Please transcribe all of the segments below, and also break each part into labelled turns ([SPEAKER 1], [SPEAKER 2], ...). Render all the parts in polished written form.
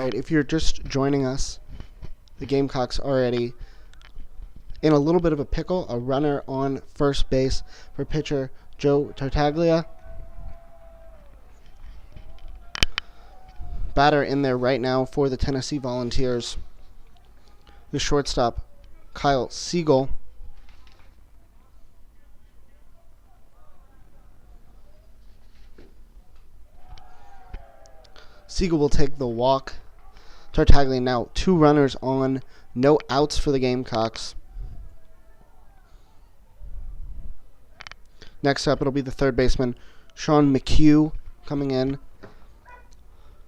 [SPEAKER 1] Alright, if you're just joining us, the Gamecocks already in a little bit of a pickle. A runner on first base for pitcher Joe Tartaglia. Batter in there right now for the Tennessee Volunteers. The shortstop, Kyle Siegel. Siegel will take the walk. Tartaglia now 2 runners on, no outs for the Gamecocks. Next up, it'll be the third baseman, Sean Mchugh, coming in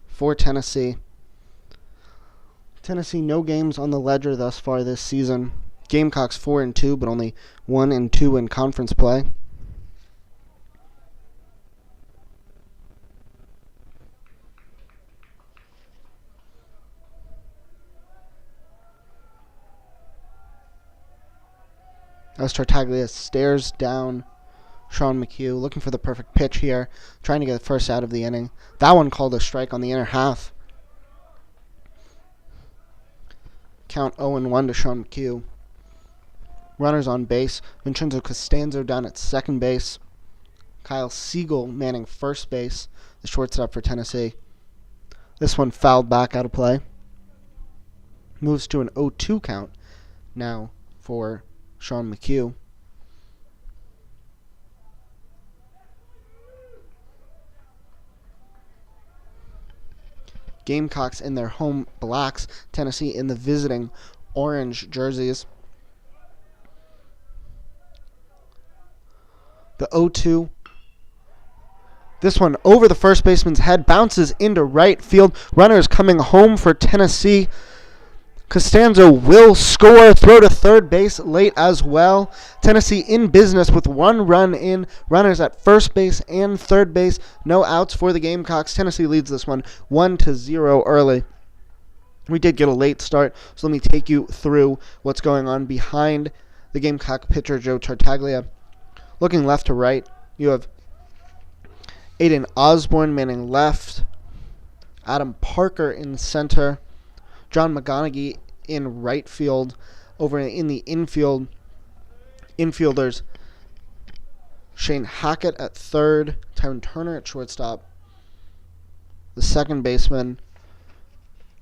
[SPEAKER 1] for Tennessee. Tennessee, no games on the ledger thus far this season. Gamecocks 4-2, but only 1-2 in conference play. As Tartaglia stares down Sean Mchugh, looking for the perfect pitch here, trying to get the first out of the inning. That one called a strike on the inner half. Count 0-1 to Sean Mchugh. Runners on base. Vincenzo Costanzo down at second base. Kyle Siegel manning first base, the shortstop for Tennessee. This one fouled back out of play. Moves to an 0-2 count now for Sean Mchugh. Gamecocks in their home blacks, Tennessee in the visiting orange jerseys. The 0-2. This one over the first baseman's head, bounces into right field. Runners coming home for Tennessee. Costanzo will score, throw to third base late as well. Tennessee in business with 1 run in, runners at first base and third base. No outs for the Gamecocks. Tennessee leads this one 1-0 early. We did get a late start, so let me take you through what's going on behind the Gamecock pitcher Joe Tartaglia. Looking left to right, you have Aiden Osborne manning left, Adam Parker in center, John McGonigal in right field. Over in the infield, infielders, Shane Hackett at third, Tyrone Turner at shortstop. The second baseman,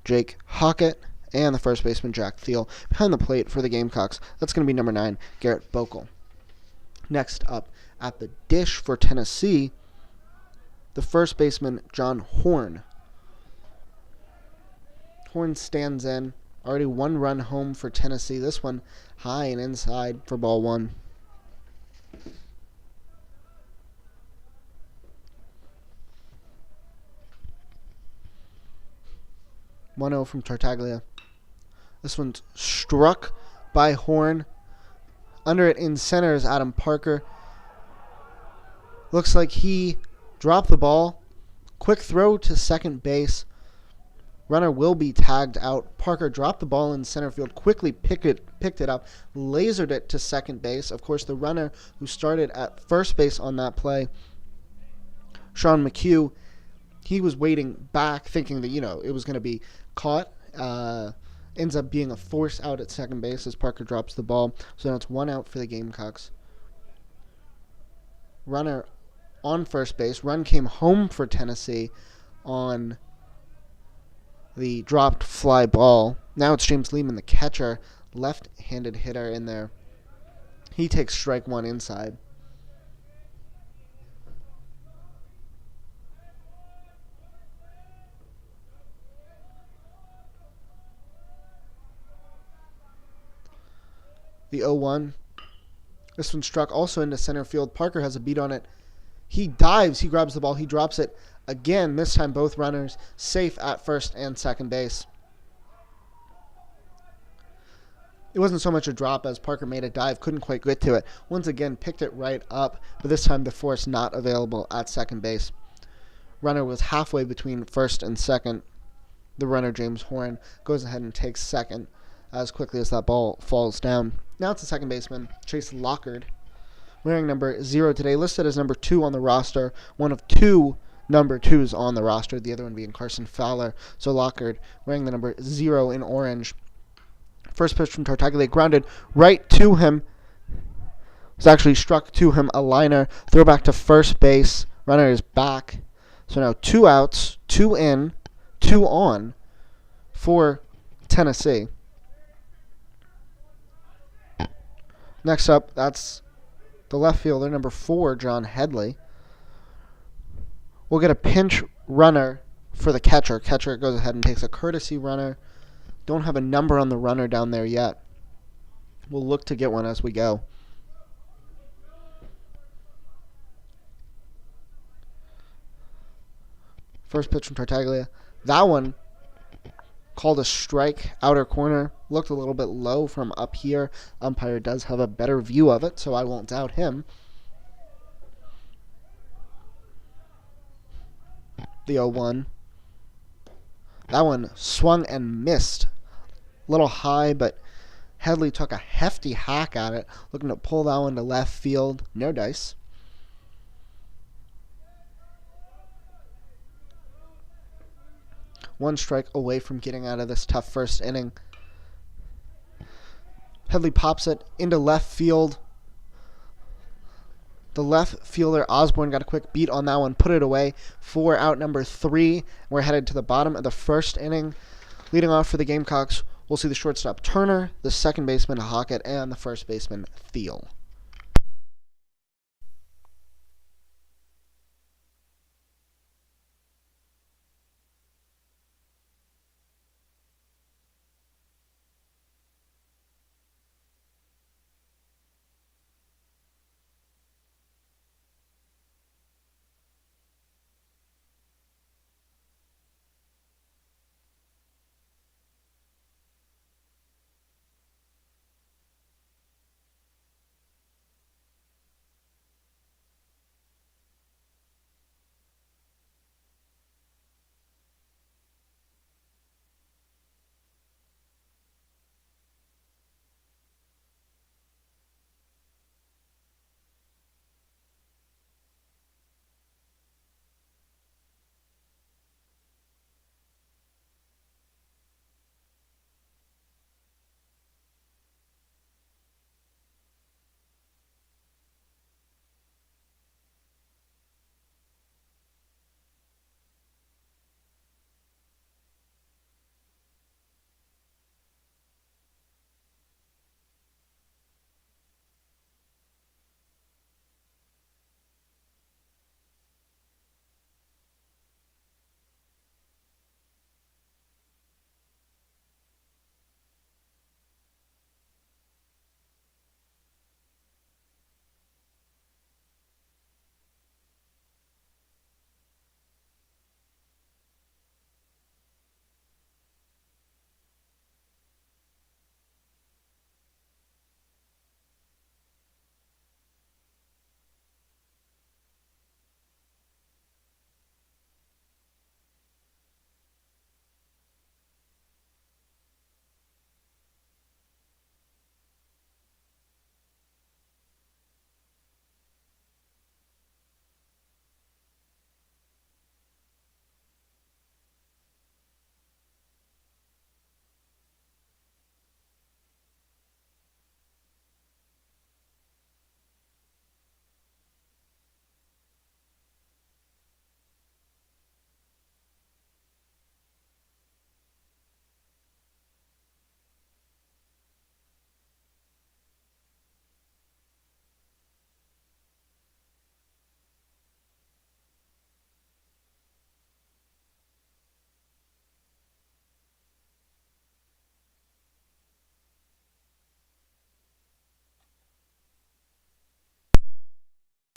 [SPEAKER 1] Jake Hockett, and the first baseman, Jack Thiel. Behind the plate for the Gamecocks, that's going to be number 9, Garrett Bokel. Next up at the dish for Tennessee, the first baseman, John Horn. Horn stands in. Already 1 run home for Tennessee. This one high and inside for ball 1. (1-0) from Tartaglia. This one's struck by Horn. Under it in center is Adam Parker. Looks like he dropped the ball. Quick throw to second base. Runner will be tagged out. Parker dropped the ball in center field, quickly picked it up, lasered it to second base. Of course, the runner who started at first base on that play, Sean Mchugh, he was waiting back thinking that, it was going to be caught. Ends up being a force out at second base as Parker drops the ball. So now it's 1 out for the Gamecocks. Runner on first base. Run came home for Tennessee on the dropped fly ball. Now it's James Lehman, the catcher, left-handed hitter in there. He takes strike 1 inside. The 0-1. This one struck also into center field. Parker has a beat on it. He dives. He grabs the ball. He drops it again. This time both runners safe at first and second base. It wasn't so much a drop as Parker made a dive. Couldn't quite get to it. Once again picked it right up. But this time the force not available at second base. Runner was halfway between first and second. The runner, James Horn, goes ahead and takes second as quickly as that ball falls down. Now it's the second baseman, Chase Lockard, wearing number 0 today, listed as number 2 on the roster, one of 2 number 2s on the roster, the other one being Carson Fowler. So Lockard wearing the number 0 in orange. First pitch from Tartaglia, grounded right to him. Was actually struck to him, a liner. Throw back to first base. Runner is back. So now 2 outs, 2 in, 2 on for Tennessee. Next up, that's the left fielder, number 4, John Headley. We'll get a pinch runner for the catcher. Catcher goes ahead and takes a courtesy runner. Don't have a number on the runner down there yet. We'll look to get one as we go. First pitch from Tartaglia. That one called a strike, outer corner. Looked a little bit low from up here. Umpire does have a better view of it, so I won't doubt him. The 0-1. That one swung and missed. A little high, but Headley took a hefty hack at it, looking to pull that one to left field. No dice. One strike away from getting out of this tough first inning. Headley pops it into left field. The left fielder, Osborne, got a quick beat on that one, put it away for out number 3. We're headed to the bottom of the first inning. Leading off for the Gamecocks, we'll see the shortstop Turner, the second baseman Hockett, and the first baseman Thiel.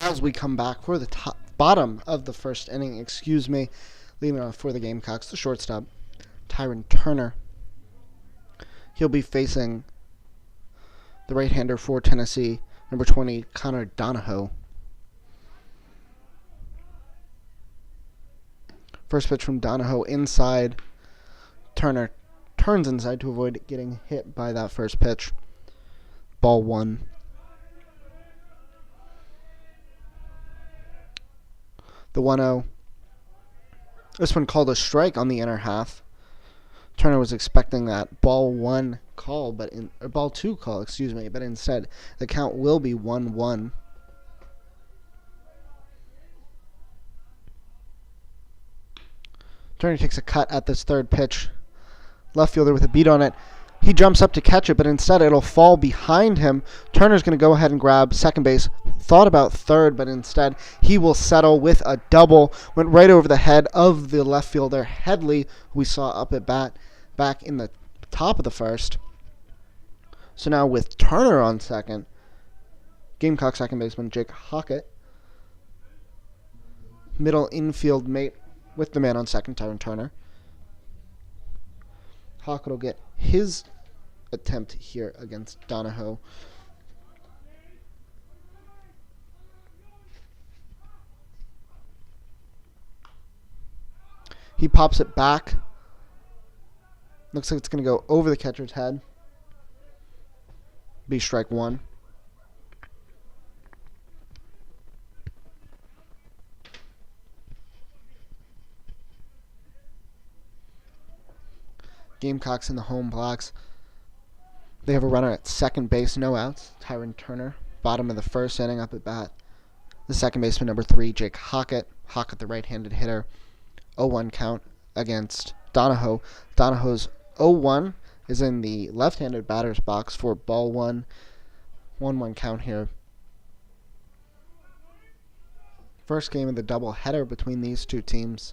[SPEAKER 1] As we come back for the bottom of the first inning, leading off for the Gamecocks, the shortstop, Tyron Turner. He'll be facing the right-hander for Tennessee, number 20, Connor Donahoe. First pitch from Donahoe inside. Turner turns inside to avoid getting hit by that first pitch. Ball 1. The 1-0. This one called a strike on the inner half. Turner was expecting that ball one call, or ball two call, excuse me, but instead the count will be 1-1. Turner takes a cut at this third pitch. Left fielder with a beat on it. He jumps up to catch it, but instead it'll fall behind him. Turner's going to go ahead and grab second base. Thought about third, but instead he will settle with a double. Went right over the head of the left fielder, Headley, who we saw up at bat back in the top of the first. So now with Turner on second, Gamecock second baseman Jake Hockett. Middle infield mate with the man on second, Tyron Turner. Hockett will get his attempt here against Donahoe. He pops it back. Looks like it's going to go over the catcher's head. Be strike one. Gamecocks in the home blocks. They have a runner at second base, no outs. Tyron Turner, bottom of the first inning, up at bat. The second baseman, number 3, Jake Hockett. Hockett, the right-handed hitter. 0-1 count against Donahoe. Donahoe's 0-1 is in the left-handed batter's box for ball one. 1-1 count here. First game of the doubleheader between these two teams.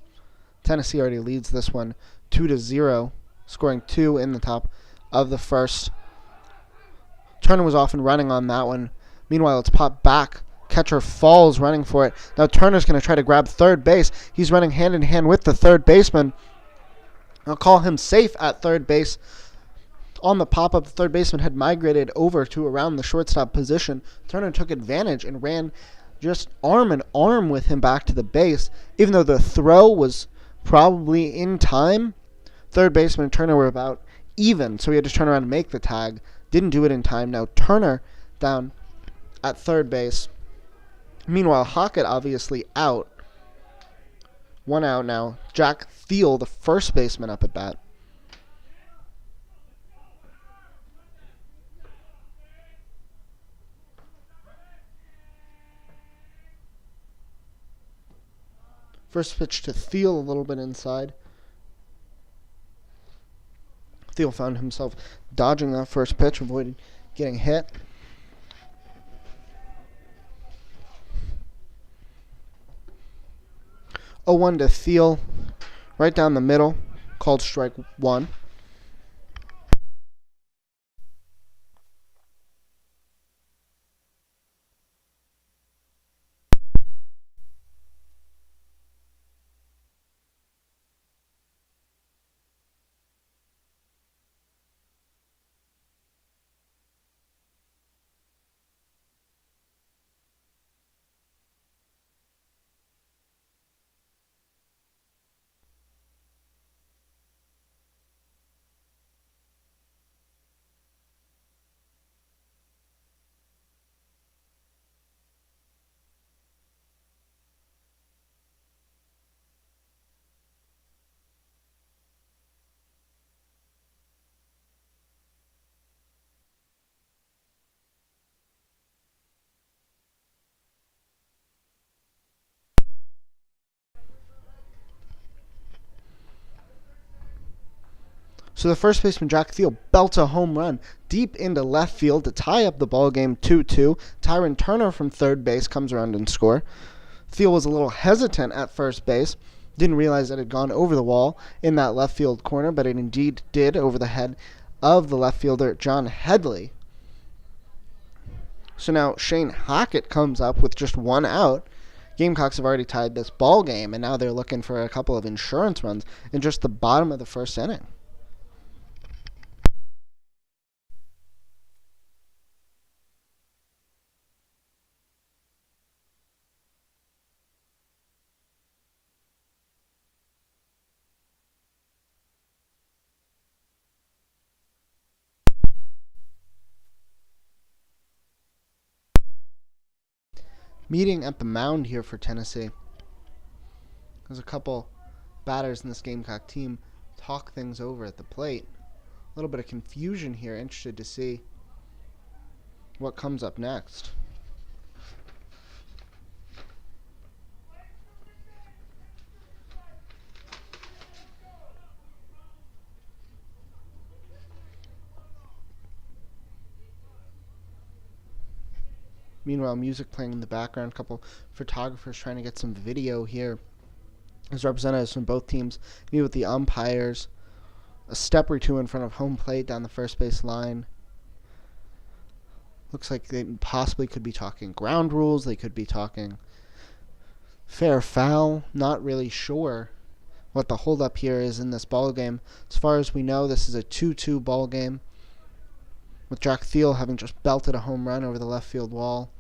[SPEAKER 1] Tennessee already leads this one 2-0. Scoring 2 in the top of the first. Turner was off and running on that one. Meanwhile, it's popped back. Catcher falls running for it. Now Turner's going to try to grab third base. He's running hand in hand with the third baseman. I'll call him safe at third base. On the pop-up, the third baseman had migrated over to around the shortstop position. Turner took advantage and ran just arm in arm with him back to the base. Even though the throw was probably in time, third baseman and Turner were about even, so he had to turn around and make the tag. Didn't do it in time. Now Turner down at third base. Meanwhile, Hockett obviously out. 1 out now. Jack Thiel, the first baseman, up at bat. First pitch to Thiel, a little bit inside. Thiel found himself dodging that first pitch, avoided getting hit. Oh, 1 to Thiel, right down the middle, called strike one. So the first baseman, Jack Thiel, belts a home run deep into left field to tie up the ball game 2-2. Tyron Turner from third base comes around and score. Thiel was a little hesitant at first base. Didn't realize that it had gone over the wall in that left field corner, but it indeed did over the head of the left fielder, John Headley. So now Shane Hockett comes up with just 1 out. Gamecocks have already tied this ball game, and now they're looking for a couple of insurance runs in just the bottom of the first inning. Meeting at the mound here for Tennessee. There's a couple batters in this Gamecock team talk things over at the plate. A little bit of confusion here. Interested to see what comes up next. Meanwhile, music playing in the background. A couple photographers trying to get some video here as representatives from both teams meet with the umpires. A step or two in front of home plate down the first base line. Looks like they possibly could be talking ground rules. They could be talking fair foul. Not really sure what the holdup here is in this ball game. As far as we know, this is a 2-2 ball game, with Jack Thiel having just belted a home run over the left field wall.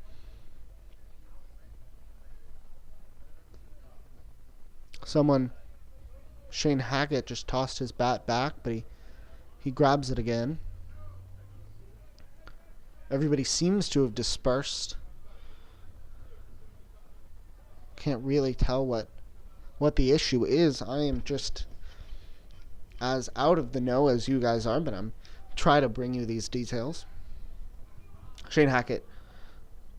[SPEAKER 1] Shane Hackett just tossed his bat back, but he grabs it again. Everybody seems to have dispersed. Can't really tell what the issue is. I am just as out of the know as you guys are, but I'm trying to bring you these details. Shane Hackett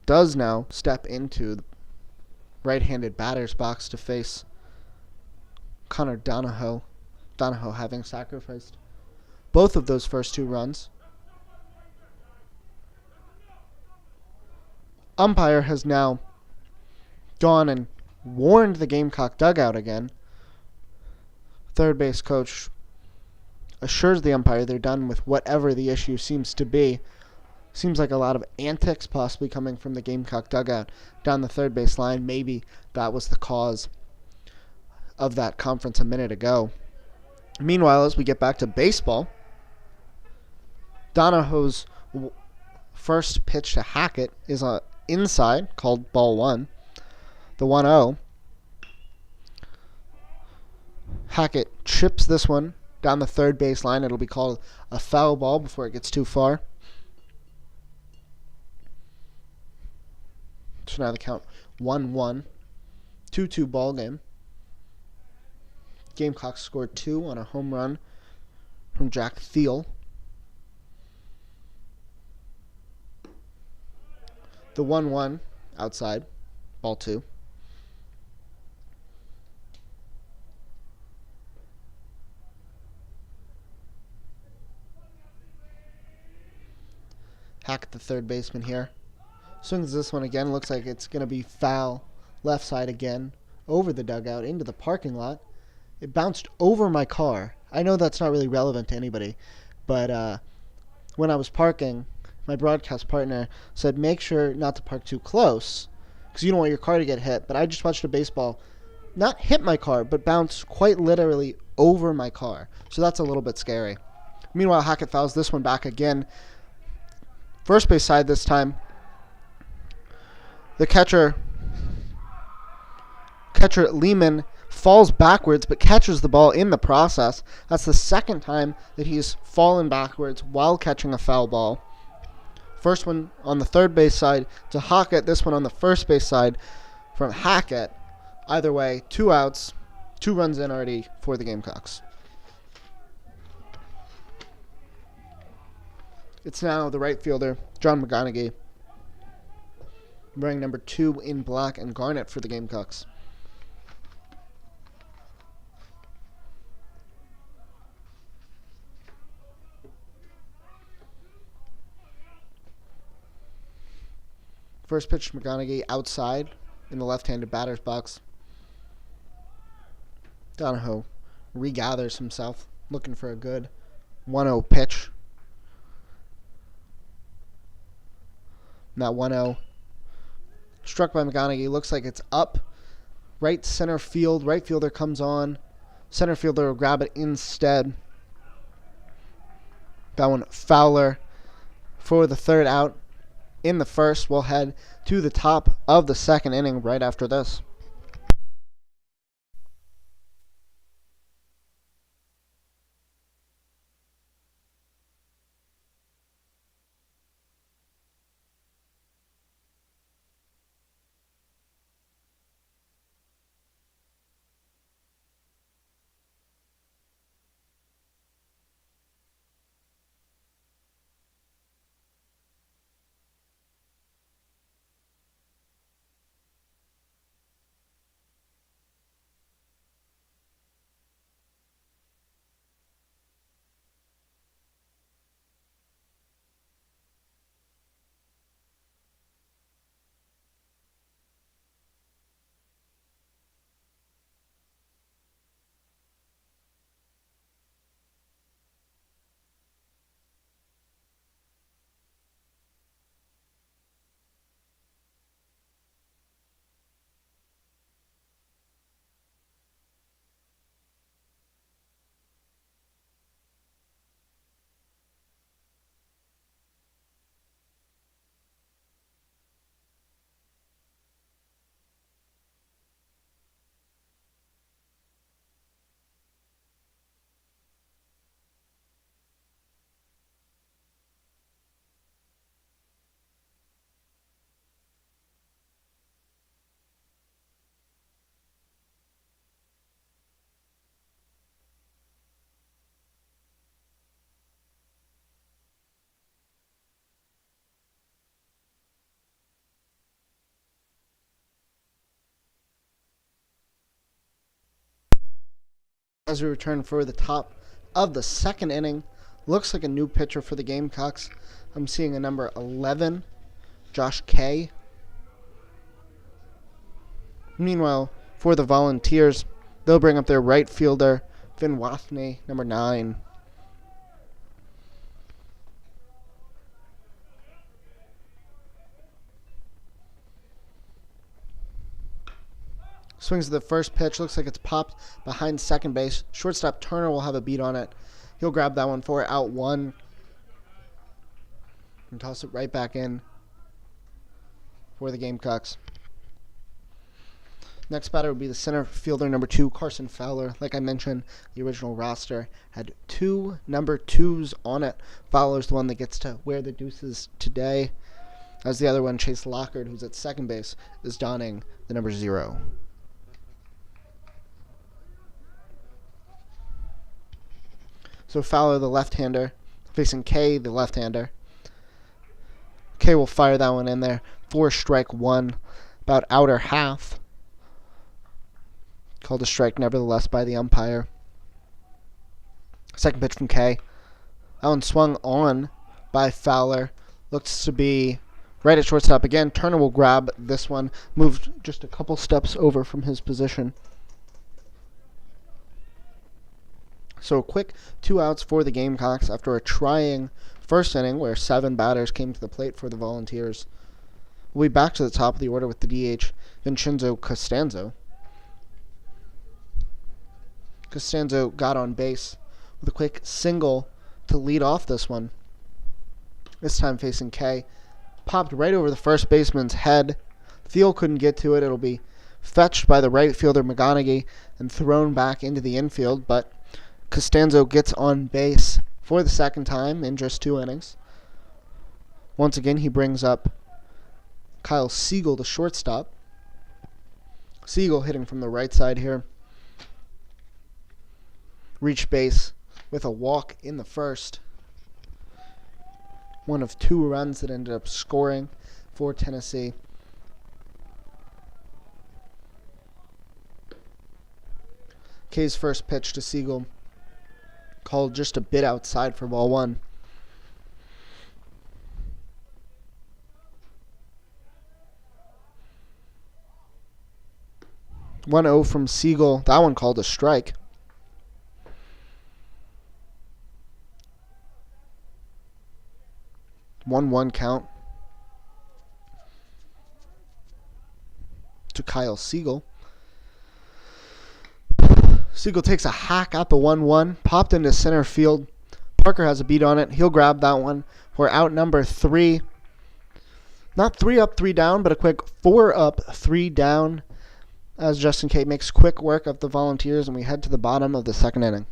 [SPEAKER 1] does now step into the right-handed batter's box to face Connor Donahoe. Donahoe having sacrificed both of those first two runs. Umpire has now gone and warned the Gamecock dugout again. Third base coach assures the umpire they're done with whatever the issue seems to be. Seems like a lot of antics possibly coming from the Gamecock dugout down the third base line. Maybe that was the cause of that conference a minute ago. Meanwhile, as we get back to baseball, Donahoe's first pitch to Hackett is inside, called ball one. The 1-0. Hackett chips this one down the third base line. It'll be called a foul ball before it gets too far. So now the count 1-1. 2-2 ball game. Gamecock scored 2 on a home run from Jack Thiel. The 1-1 outside, ball 2. Hackett, the third baseman here, swings this one again. Looks like it's going to be foul left side again, over the dugout, into the parking lot. It bounced over my car. I know that's not really relevant to anybody, but when I was parking, my broadcast partner said make sure not to park too close because you don't want your car to get hit. But I just watched a baseball not hit my car, but bounce quite literally over my car. So that's a little bit scary. Meanwhile, Hackett fouls this one back again. First base side this time. The catcher Lehman falls backwards but catches the ball in the process. That's the second time that he's fallen backwards while catching a foul ball. First one on the third base side to Hackett. This one on the first base side from Hackett. Either way, 2 outs, 2 runs in already for the Gamecocks. It's now the right fielder, John McGonigal, wearing number 2 in black and garnet for the Gamecocks. First pitch to McGonigal outside in the left-handed batter's box. Donahoe regathers himself, looking for a good 1-0 pitch. And that 1-0 struck by McGonigal. Looks like it's up. Right center field. Right fielder comes on. Center fielder will grab it instead. That one Fowler for the third out. In the first, we'll head to the top of the second inning right after this. As we return for the top of the second inning, looks like a new pitcher for the Gamecocks. I'm seeing a number 11, Josh Kay. Meanwhile, for the Volunteers, they'll bring up their right fielder, Finn Wathney, number 9. Swings to the first pitch. Looks like it's popped behind second base. Shortstop Turner will have a beat on it. He'll grab that one for out 1. And toss it right back in for the Gamecocks. Next batter would be the center fielder, number 2, Carson Fowler. Like I mentioned, the original roster had 2 number 2s on it. Fowler's the one that gets to wear the deuces today, as the other one, Chase Lockard, who's at second base, is donning the number 0. So Fowler, the left-hander, facing Kay, the left-hander. Kay will fire that one in there for strike 1, about outer half. Called a strike nevertheless by the umpire. Second pitch from Kay. That one swung on by Fowler. Looks to be right at shortstop again. Turner will grab this one. Moved just a couple steps over from his position. So a quick 2 outs for the Gamecocks after a trying first inning where 7 batters came to the plate for the Volunteers. We'll be back to the top of the order with the DH, Vincenzo Costanzo. Costanzo got on base with a quick single to lead off this one. This time facing Kay. Popped right over the first baseman's head. Thiel couldn't get to it. It'll be fetched by the right fielder McGonigal and thrown back into the infield, but Costanzo gets on base for the second time in just 2 innings. Once again, he brings up Kyle Siegel, the shortstop. Siegel hitting from the right side here. Reached base with a walk in the first. One of 2 runs that ended up scoring for Tennessee. Kay's first pitch to Siegel called just a bit outside for ball 1. "1-0 from Siegel. That one called a strike. "1-1 count to Kyle Siegel. Siegel takes a hack at the 1-1, popped into center field. Parker has a beat on it. He'll grab that one for out number 3. Not 3 up, 3 down, but a quick 4 up, 3 down, as Justin Kate makes quick work of the Volunteers, and we head to the bottom of the second inning.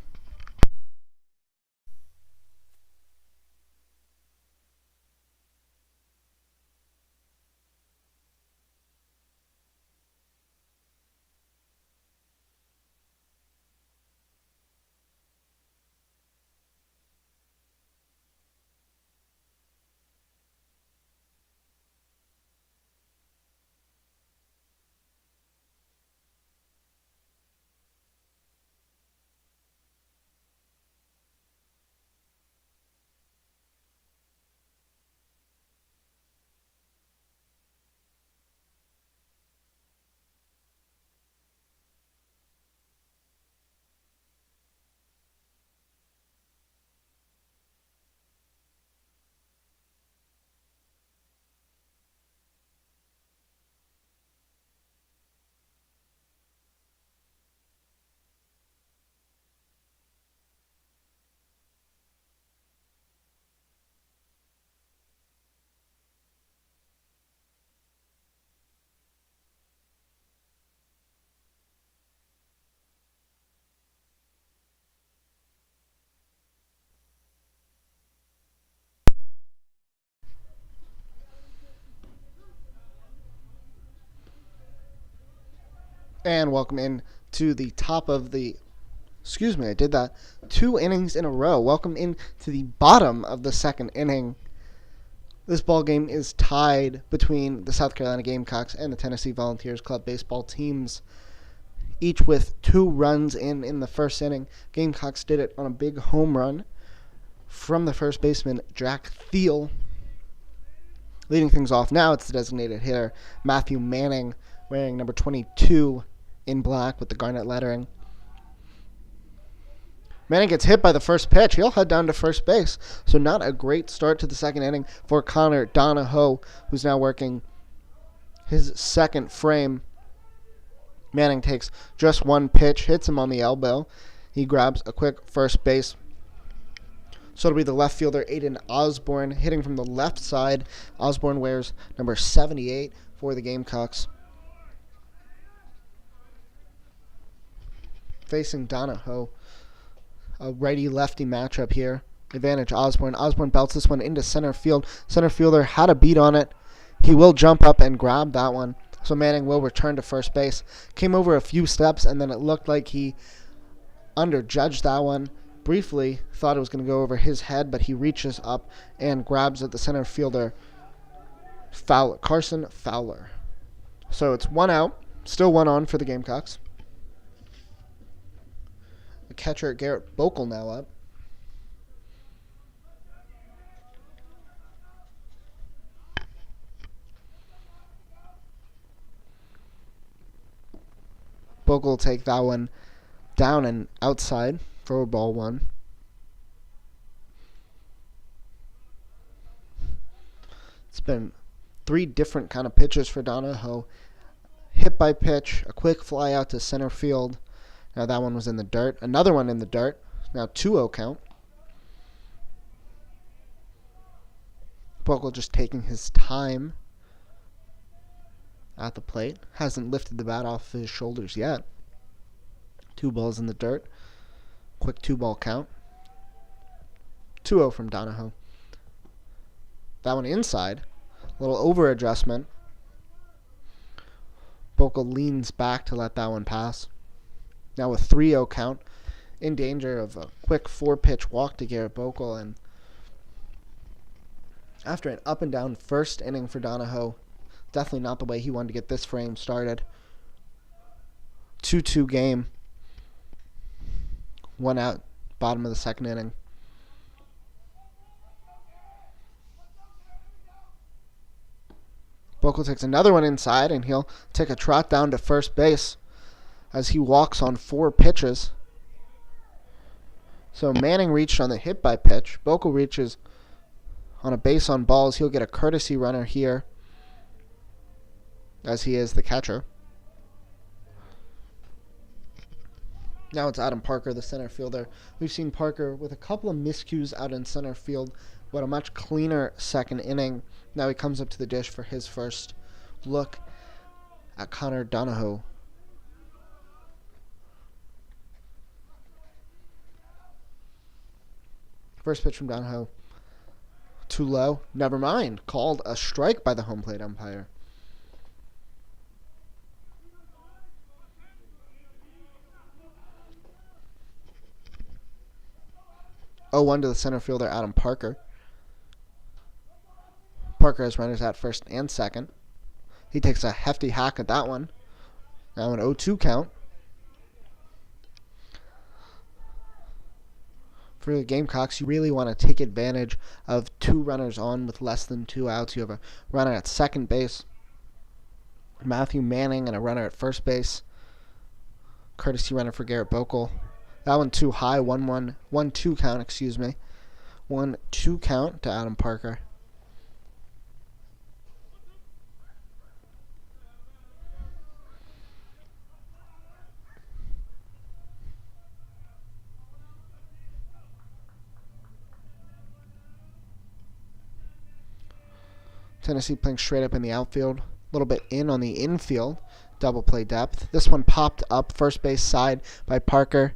[SPEAKER 1] And welcome in to the top of the... Excuse me, I did that. 2 innings in a row. Welcome in to the bottom of the second inning. This ball game is tied between the South Carolina Gamecocks and the Tennessee Volunteers Club baseball teams each with 2 runs in the first inning. Gamecocks did it on a big home run from the first baseman, Jack Thiel. Leading things off now, it's the designated hitter, Matthew Manning, wearing number 22 in black with the garnet lettering. Manning gets hit by the first pitch. He'll head down to first base. So not a great start to the second inning for Connor Donahoe, who's now working his second frame. Manning takes just 1 pitch, hits him on the elbow. He grabs a quick first base. So it'll be the left fielder, Aiden Osborne, hitting from the left side. Osborne wears number 78 for the Gamecocks. Facing Donahoe, a righty-lefty matchup here. Advantage Osborne. Osborne belts this one into center field. Center fielder had a beat on it. He will jump up and grab that one. So Manning will return to first base. Came over a few steps, and then it looked like he underjudged that one. Briefly thought it was going to go over his head, but he reaches up and grabs at the center fielder, Carson Fowler. So it's 1 out, still 1 on for the Gamecocks. The catcher, Garrett Bokel, now up. Bokel will take that one down and outside for ball 1. It's been 3 different kind of pitches for Donahoe. Hit by pitch, a quick fly out to center field. Now that one was in the dirt. Another one in the dirt. Now 2-0 count. Bokel just taking his time at the plate. Hasn't lifted the bat off his shoulders yet. 2 balls in the dirt. Quick 2-ball count. 2-0 from Donahoe. That one inside. A little over adjustment. Bokel leans back to let that one pass. Now a 3-0 count. In danger of a quick 4-pitch walk to Garrett Bokel. And after an up and down first inning for Donahoe, definitely not the way he wanted to get this frame started. 2-2 game. 1 out, bottom of the second inning. Bokel takes another one inside, and he'll take a trot down to first base as he walks on 4 pitches. So Manning reached on the hit by pitch. Bokel reaches on a base on balls. He'll get a courtesy runner here, as he is the catcher. Now it's Adam Parker, the center fielder. We've seen Parker with a couple of miscues out in center field, but a much cleaner second inning. Now he comes up to the dish for his first look at Connor Donahoe. First pitch from Donahoe. Too low. Never mind. Called a strike by the home plate umpire. Oh, 1 to the center fielder, Adam Parker. Parker has runners at first and second. He takes a hefty hack at that one. Now an 0-2 count. For the Gamecocks, you really want to take advantage of 2 runners on with less than 2 outs. You have a runner at second base, Matthew Manning, and a runner at first base. Courtesy runner for Garrett Bokel. That one too high. 1-2 count, excuse me. 1-2 count to Adam Parker. Tennessee playing straight up in the outfield. A little bit in on the infield. Double play depth. This one popped up first base side by Parker.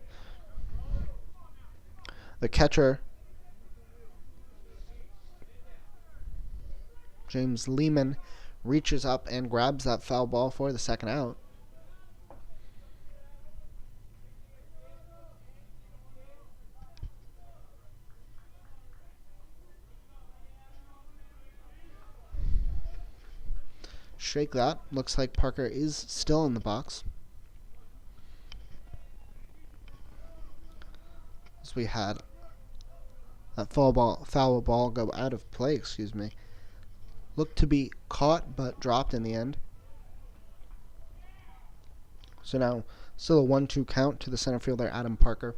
[SPEAKER 1] The catcher, James Lehman, reaches up and grabs that foul ball for the second out. Shake that. Looks like Parker is still in the box. as we had that foul ball go out of play, looked to be caught but dropped in the end. So now still a 1-2 count to the center fielder, Adam Parker.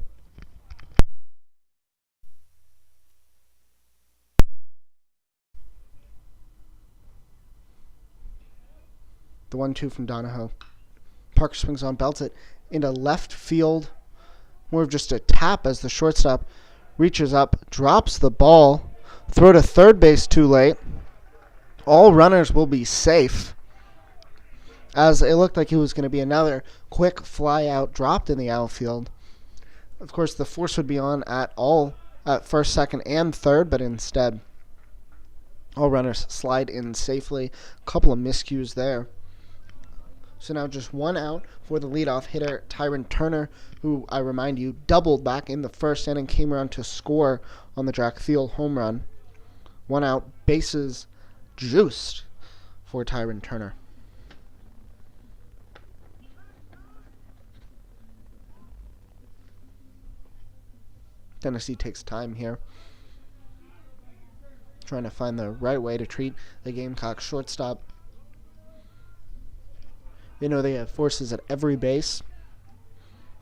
[SPEAKER 1] The 1-2 from Donahoe. Parker swings on, belts it into left field. More of just a tap as the shortstop reaches up, drops the ball. Throw to third base too late. All runners will be safe, as it looked like it was going to be another quick fly out dropped in the outfield. Of course, the force would be on at first, second, and third, but instead, all runners slide in safely. A couple of miscues there. So now just one out for the leadoff hitter, Tyron Turner, who, I remind you, doubled back in the first inning, came around to score on the Jack Thiel home run. One out, bases juiced for Tyron Turner. Tennessee takes time here, trying to find the right way to treat the Gamecock shortstop. They know they have forces at every base,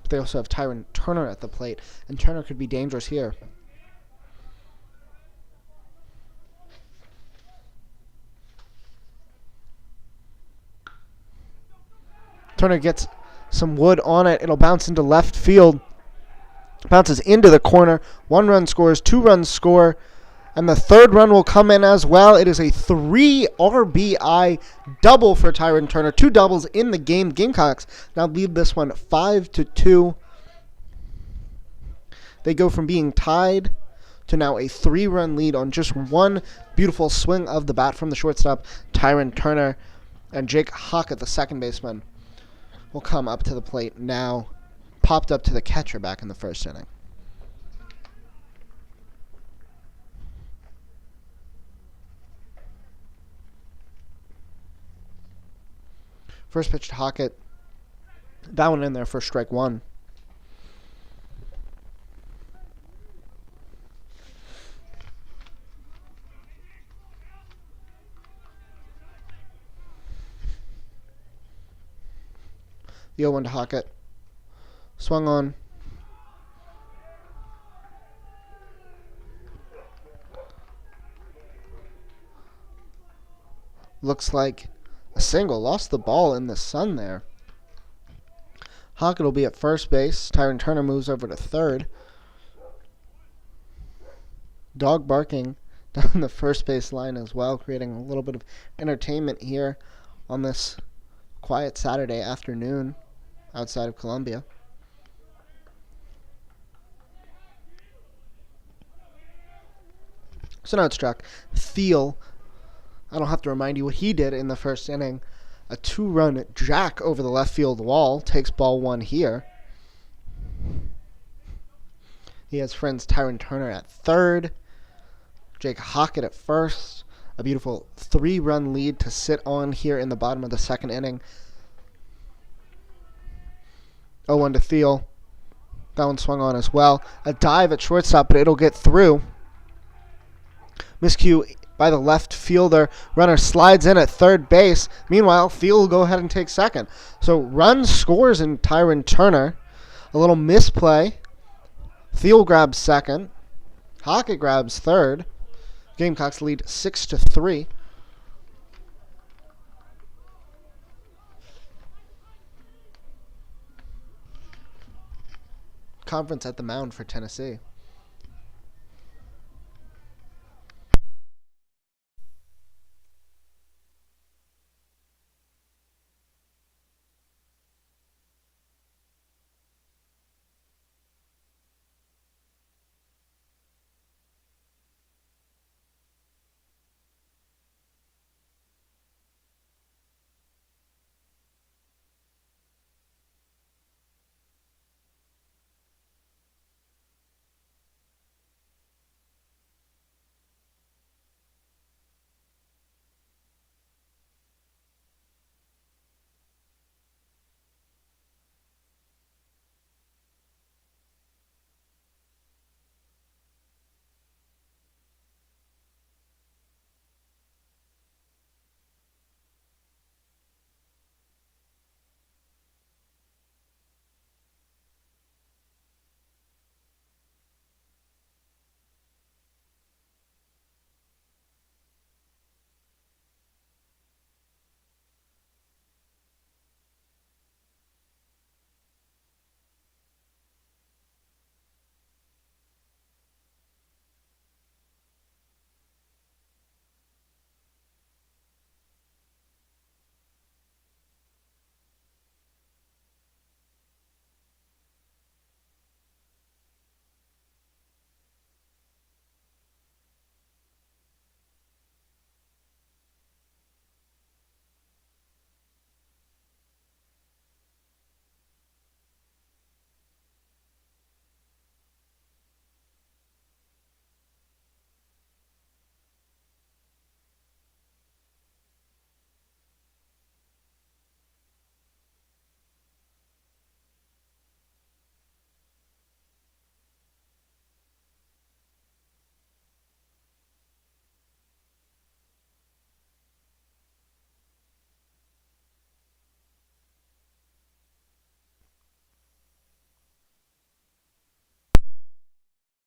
[SPEAKER 1] but they also have Tyron Turner at the plate, and Turner could be dangerous here. Turner gets some wood on it. It'll bounce into left field. Bounces into the corner. 1 run scores, 2 runs score, and the third run will come in as well. It is a 3 RBI double for Tyron Turner. 2 doubles in the game. Gamecocks now lead this one 5-2. They go from being tied to now a 3-run lead on just one beautiful swing of the bat from the shortstop, Tyron Turner, and Jake Hockett, the second baseman, will come up to the plate now. Popped up to the catcher back in the first inning. First pitch to Hockett. That one in there for strike 1. The 0-1 to Hockett. Swung on. Looks like a single. Lost the ball in the sun there. Hockett will be at first base. Tyron Turner moves over to third. Dog barking down the first base line as well, creating a little bit of entertainment here on this quiet Saturday afternoon outside of Columbia. So now it's struck. Thiel, I don't have to remind you what he did in the first inning. A 2-run jack over the left field wall. Takes ball 1 here. He has friends Tyron Turner at third. Jake Hockett at first. A beautiful 3-run lead to sit on here in the bottom of the second inning. 0-1 to Thiel. That one swung on as well. A dive at shortstop, but it'll get through. Mchugh by the left fielder. Runner slides in at third base. Meanwhile, Thiel will go ahead and take second. So run scores in Tyron Turner. A little misplay. Thiel grabs second. Hockett grabs third. Gamecocks lead 6-3. Conference at the mound for Tennessee.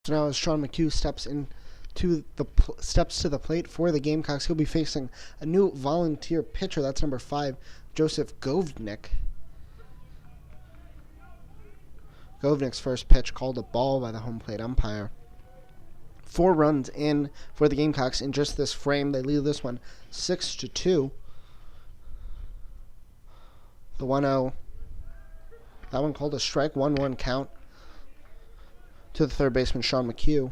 [SPEAKER 1] So now as Sean Mchugh steps to the plate for the Gamecocks, he'll be facing a new volunteer pitcher. That's number 5, Joseph Govnik. Govnik's first pitch called a ball by the home plate umpire. 4 runs in for the Gamecocks in just this frame. They lead this one 6-2. The 1-0. That one called a strike. 1-1 count to the third baseman, Sean Mchugh.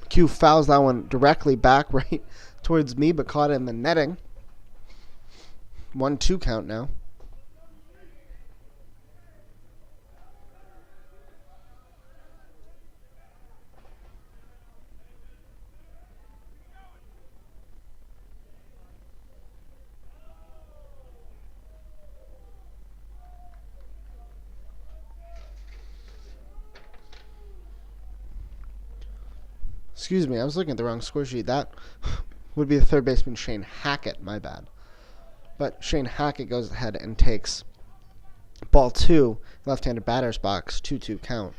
[SPEAKER 1] Mchugh fouls that one directly back right towards me, but caught in the netting. 1-2 count now. Excuse me, I was looking at the wrong score sheet. That would be the third baseman, Shane Hackett. My bad. But Shane Hackett goes ahead and takes ball 2, left-handed batter's box, 2-2 count.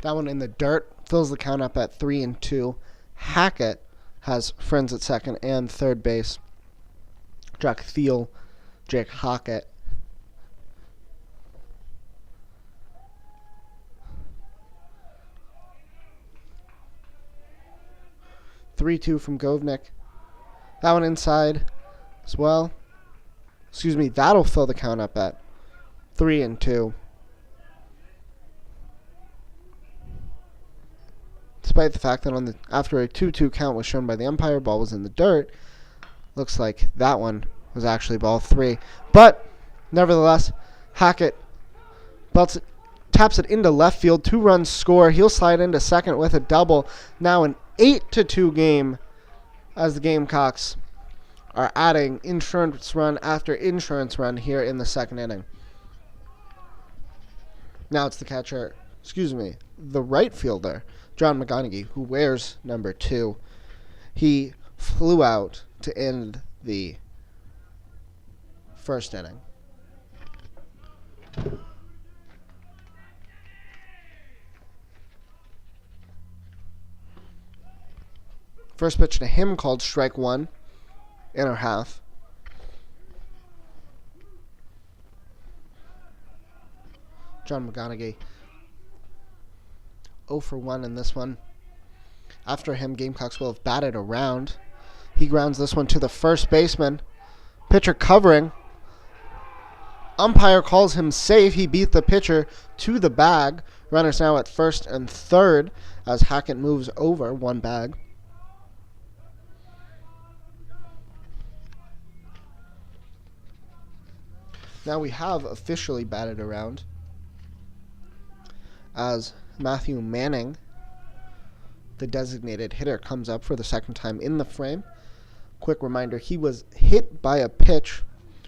[SPEAKER 1] That one in the dirt fills the count up at 3-2. Hackett has friends at second and third base. Jack Thiel, Jake Hackett. (3-2) from Govnik. That one inside as well. Excuse me, that'll fill the count up at 3-2. Despite the fact that after a 2-2 count was shown by the umpire, ball was in the dirt. Looks like that one was actually ball 3. But, nevertheless, Hackett taps it into left field. 2 runs score. He'll slide into second with a double. Now an 8-2 game as the Gamecocks are adding insurance run after insurance run here in the second inning. Now it's the right fielder, John McGonigal, who wears number 2. He flew out to end the first inning. First pitch to him called strike 1, inner half. John McGonigal 0 for 1 in this one. After him, Gamecocks will have batted around. He grounds this one to the first baseman. Pitcher covering. Umpire calls him safe. He beat the pitcher to the bag. Runners now at first and third as Hackett moves over one bag. Now we have officially batted around as Matthew Manning, the designated hitter, comes up for the second time in the frame. Quick reminder, he was hit by a pitch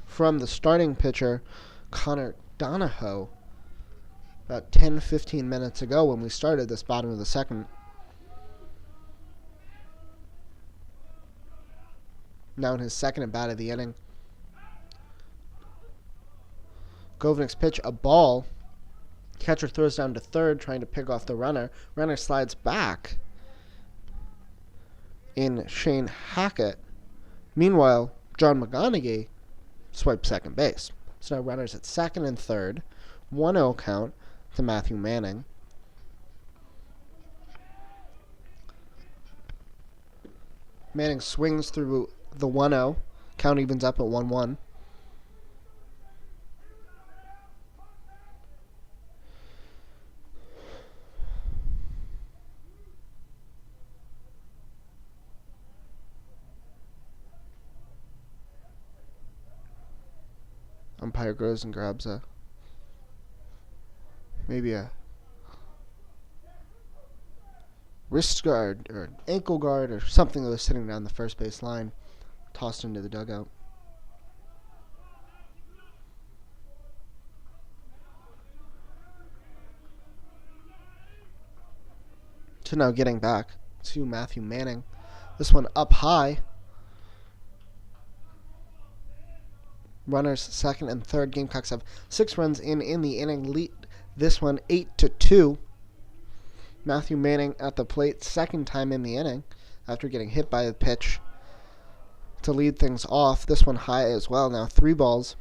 [SPEAKER 1] from the starting pitcher, Connor Donahoe, about 10-15 minutes ago when we started this bottom of the second. Now in his second at bat of the inning. Govnik's pitch, a ball. Catcher throws down to third, trying to pick off the runner. Runner slides back in Shane Hackett. Meanwhile, John McGonigal swipes second base. So now runners at second and third. 1-0 count to Matthew Manning. Manning swings through the 1-0. Count evens up at 1-1. Umpire goes and grabs maybe a wrist guard or an ankle guard or something that was sitting down the first base line, tossed into the dugout. to now getting back to Matthew Manning. This one up high. Runners second and third. Gamecocks have 6 runs in the inning. Lead this one 8-2. Matthew Manning at the plate, second time in the inning after getting hit by the pitch to lead things off. This one high as well. Now 3 balls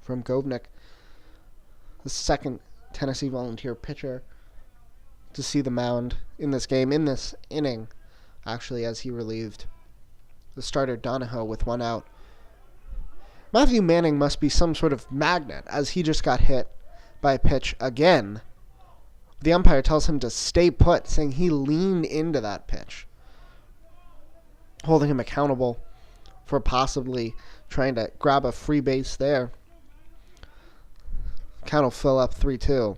[SPEAKER 1] from Govnick, the second Tennessee Volunteer pitcher to see the mound in this game, in this inning, actually, as he relieved the starter Donahoe with 1 out. Matthew Manning must be some sort of magnet, as he just got hit by a pitch again. The umpire tells him to stay put, saying he leaned into that pitch, holding him accountable for possibly trying to grab a free base there. Count will fill up 3-2.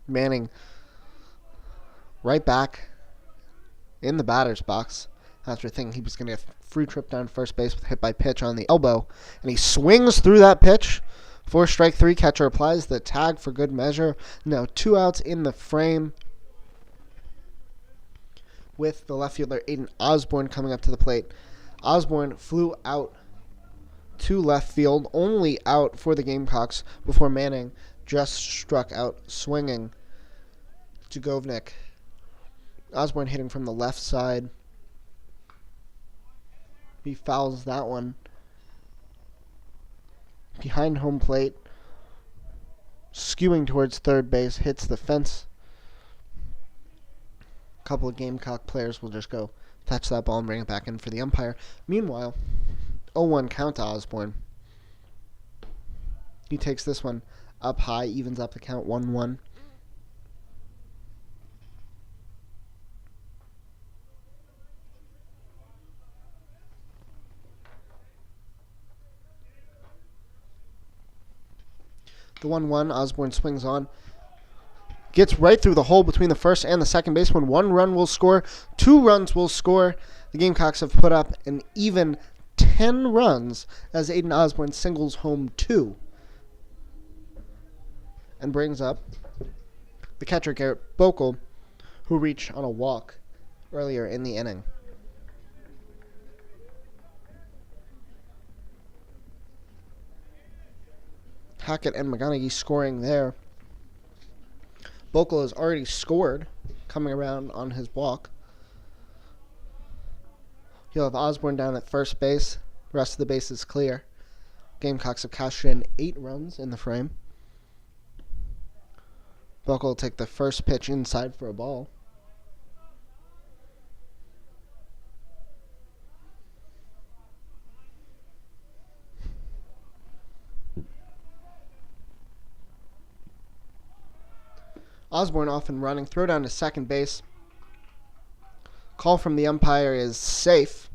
[SPEAKER 1] Manning right back in the batter's box after thinking he was going to get a free trip down first base with hit by pitch on the elbow. And he swings through that pitch for strike 3. Catcher applies the tag for good measure. Now 2 outs in the frame, with the left fielder Aiden Osborne coming up to the plate. Osborne flew out to left field, only out for the Gamecocks before Manning just struck out swinging to Govnick. Osborne hitting from the left side. He fouls that one behind home plate, skewing towards third base, hits the fence. A couple of Gamecock players will just go touch that ball and bring it back in for the umpire. Meanwhile, 0-1 count to Osborne. He takes this one up high, evens up the count 1-1. The 1-1, Osborne swings on. Gets right through the hole between the first and the second baseman. 1 run will score. 2 runs will score. The Gamecocks have put up an even 10 runs as Aiden Osborne singles home 2. And brings up the catcher Garrett Bokel, who reached on a walk earlier in the inning. Hackett and McGonigal scoring there. Bokel has already scored, coming around on his walk. He'll have Osborne down at first base. The rest of the base is clear. Gamecocks have cashed in 8 runs in the frame. Bokel will take the first pitch inside for a ball. Osborne off and running. Throw down to second base. Call from the umpire is safe.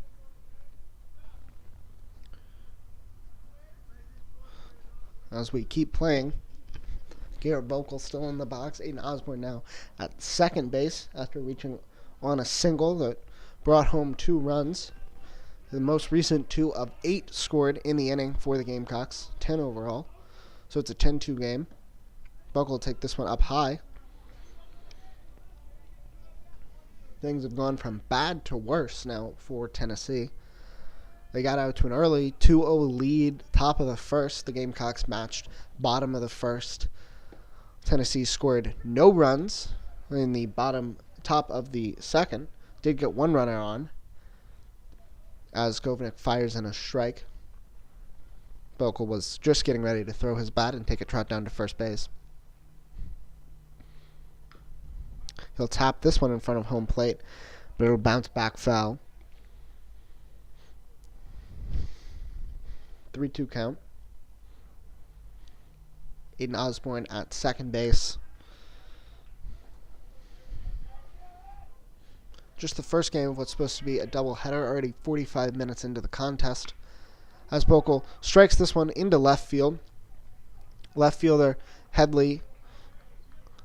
[SPEAKER 1] As we keep playing, Garrett Bokel still in the box. Aiden Osborne now at second base after reaching on a single that brought home 2 runs. The most recent 2 of 8 scored in the inning for the Gamecocks. 10 overall. So it's a 10-2 game. Bokel will take this one up high. Things have gone from bad to worse now for Tennessee. They got out to an early 2-0 lead, top of the first. The Gamecocks matched bottom of the first. Tennessee scored no runs in the top of the second. Did get 1 runner on as Govnick fires in a strike. Bokel was just getting ready to throw his bat and take a trot down to first base. He'll tap this one in front of home plate, but it'll bounce back foul. 3-2 count. Aiden Osborne at second base. Just the first game of what's supposed to be a doubleheader, already 45 minutes into the contest. As Bokel strikes this one into left field. Left fielder Headley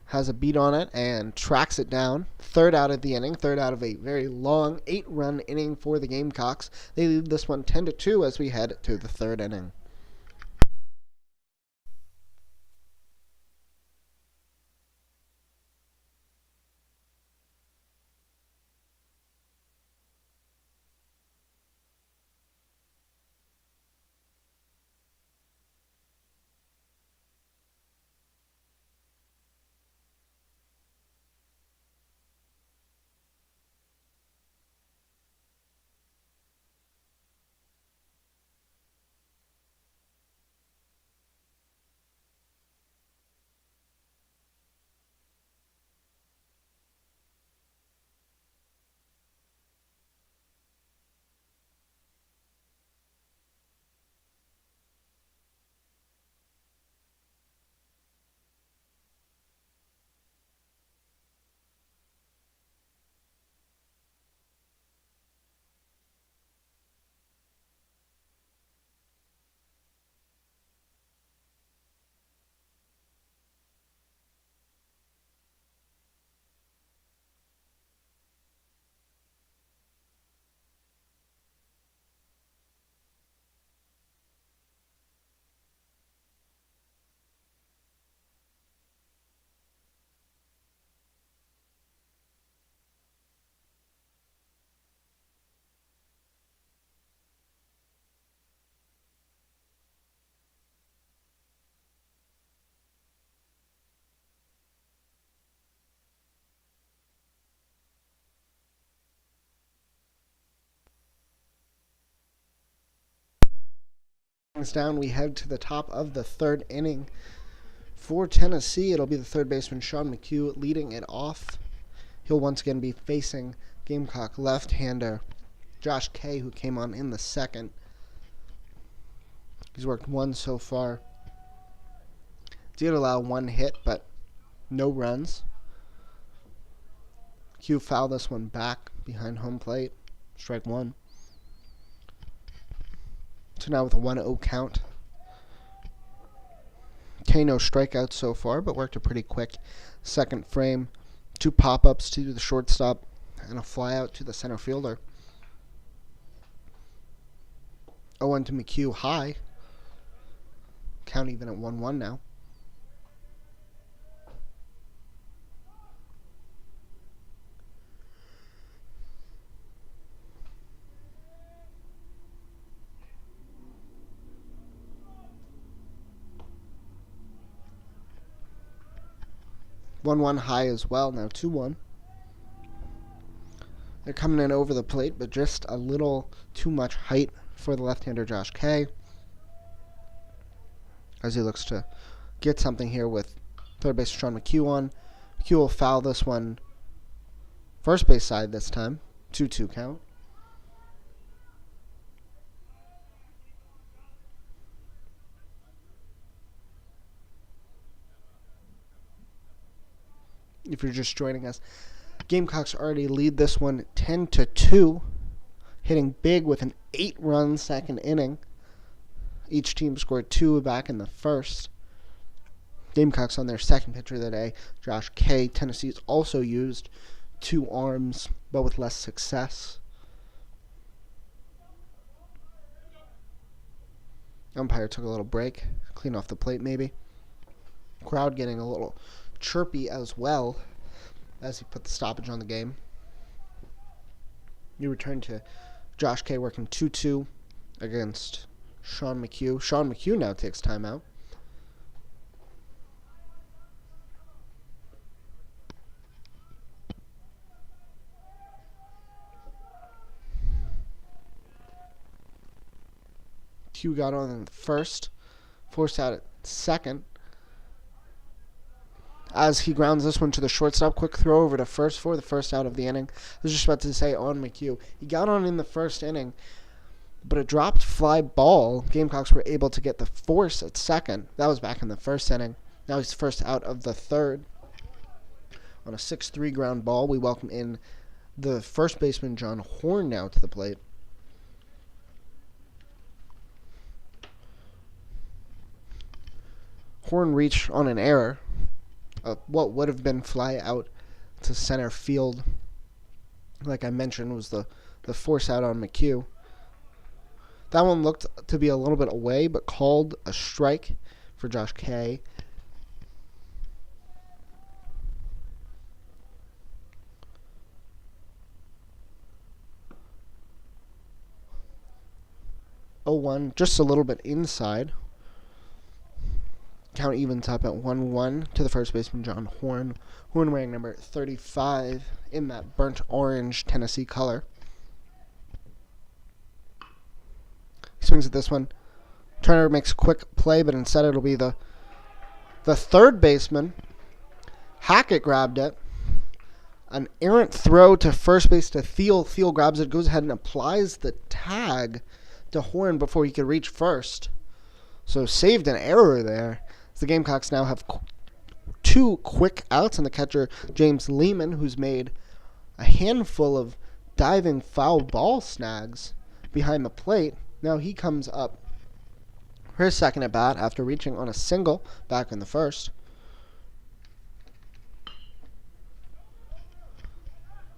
[SPEAKER 1] has a beat on it and tracks it down. Third out of the inning, third out of a very long 8-run inning for the Gamecocks. They lead this one 10-2 as we head to the third inning. Down, we head to the top of the third inning. For Tennessee, it'll be the third baseman, Sean Mchugh, leading it off. He'll once again be facing Gamecock left-hander Josh Kay, who came on in the second. He's worked one so far. Did allow one hit, but no runs. Mchugh fouled this one back behind home plate. Strike one. So now with a 1-0 count. Kay no strikeouts so far, but worked a pretty quick second frame. 2 pop-ups to the shortstop and a fly out to the center fielder. 0-1 to Mchugh high. Count even at 1-1 now. One high as well, now 2-1. They're coming in over the plate, but just a little too much height for the left-hander Josh Kay, as he looks to get something here with third base Sean Mchugh on. Mchugh will foul this one first base side this time. 2-2 count. If you're just joining us, Gamecocks already lead this one 10-2, hitting big with an 8-run second inning. Each team scored 2 back in the first. Gamecocks on their second pitcher of the day, Josh Kay. Tennessee's also used 2 arms, but with less success. Umpire took a little break, clean off the plate maybe. Crowd getting a little chirpy as well as he put the stoppage on the game. You return to Josh Kay working 2-2 against Sean Mchugh. Sean Mchugh now takes timeout. Mchugh got on in the first, forced out at second. As he grounds this one to the shortstop, quick throw over to first for the first out of the inning. I was just about to say on Mchugh. He got on in the first inning, but a dropped fly ball, Gamecocks were able to get the force at second. That was back in the first inning. Now he's first out of the third. On a 6-3 ground ball, we welcome in the first baseman, John Horn, now to the plate. Horn reached on an error. What would have been fly out to center field, like I mentioned, was the force out on Mchugh. That one looked to be a little bit away, but called a strike for Josh Kay. Oh, 1, just a little bit inside. Count evens up at 1-1 to the first baseman, John Horn. Horn wearing number 35 in that burnt orange Tennessee color. He swings at this one. Turner makes a quick play, but instead it'll be the third baseman. Hackett grabbed it. An errant throw to first base to Thiel. Thiel grabs it, goes ahead and applies the tag to Horn before he could reach first. So saved an error there. The Gamecocks now have 2 quick outs, and the catcher, James Lehman, who's made a handful of diving foul ball snags behind the plate. Now he comes up for his second at bat after reaching on a single back in the first.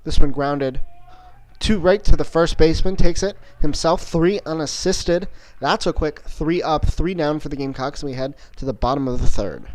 [SPEAKER 1] This one grounded right to the first baseman, takes it himself, 3 unassisted. That's a quick 3 up, 3 down for the Gamecocks, and we head to the bottom of the third.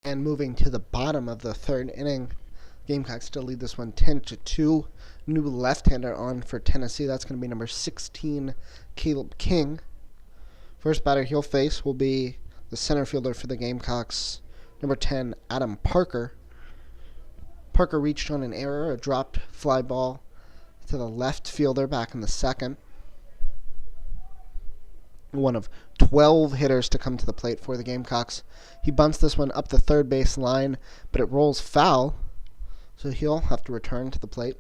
[SPEAKER 1] And moving to the bottom of the third inning, Gamecocks still lead this one 10-2. New left-hander on for Tennessee. That's going to be number 16, Caleb King. First batter he'll face will be the center fielder for the Gamecocks, number 10, Adam Parker. Parker reached on an error, a dropped fly ball to the left fielder back in the second. One of 12 hitters to come to the plate for the Gamecocks. He bunts this one up the third base line, but it rolls foul, so he'll have to return to the plate.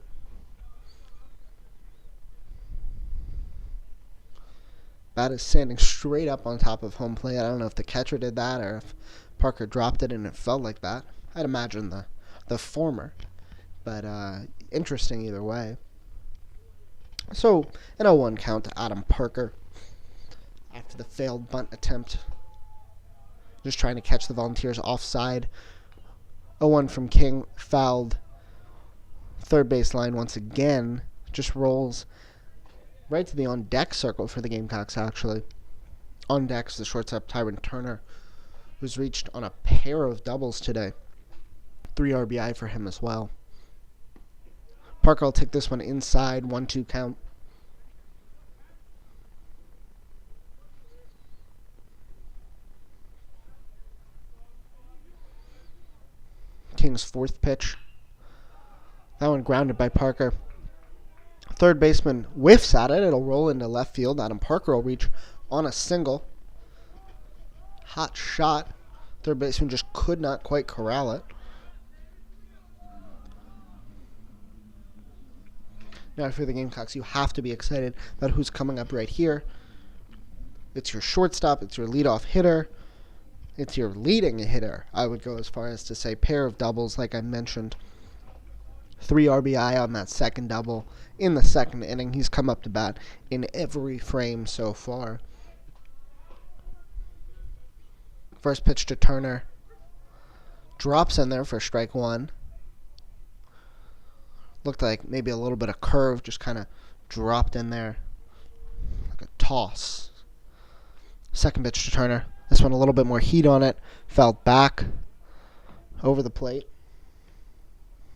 [SPEAKER 1] Bat is standing straight up on top of home plate. I don't know if the catcher did that or if Parker dropped it and it felt like that. I'd imagine the former, but interesting either way. So, an 0-1 count to Adam Parker after the failed bunt attempt. Just trying to catch the Volunteers offside. 0-1 from King, fouled. Third base line once again. Just rolls right to the on-deck circle for the Gamecocks, actually. On deck is the shortstop, Tyron Turner, who's reached on a pair of doubles today. 3 RBI for him as well. Parker will take this one inside, 1-2 count. King's fourth pitch. That one grounded by Parker. Third baseman whiffs at it. It'll roll into left field. Adam Parker will reach on a single. Hot shot. Third baseman just could not quite corral it. Now for the Gamecocks, you have to be excited about who's coming up right here. It's your shortstop. It's your leadoff hitter. It's your leading hitter. I would go as far as to say pair of doubles, like I mentioned. 3 RBI on that second double in the second inning. He's come up to bat in every frame so far. First pitch to Turner. Drops in there for strike one. Looked like maybe a little bit of curve, just kind of dropped in there like a toss. Second pitch to Turner. This one a little bit more heat on it. Fouled back over the plate.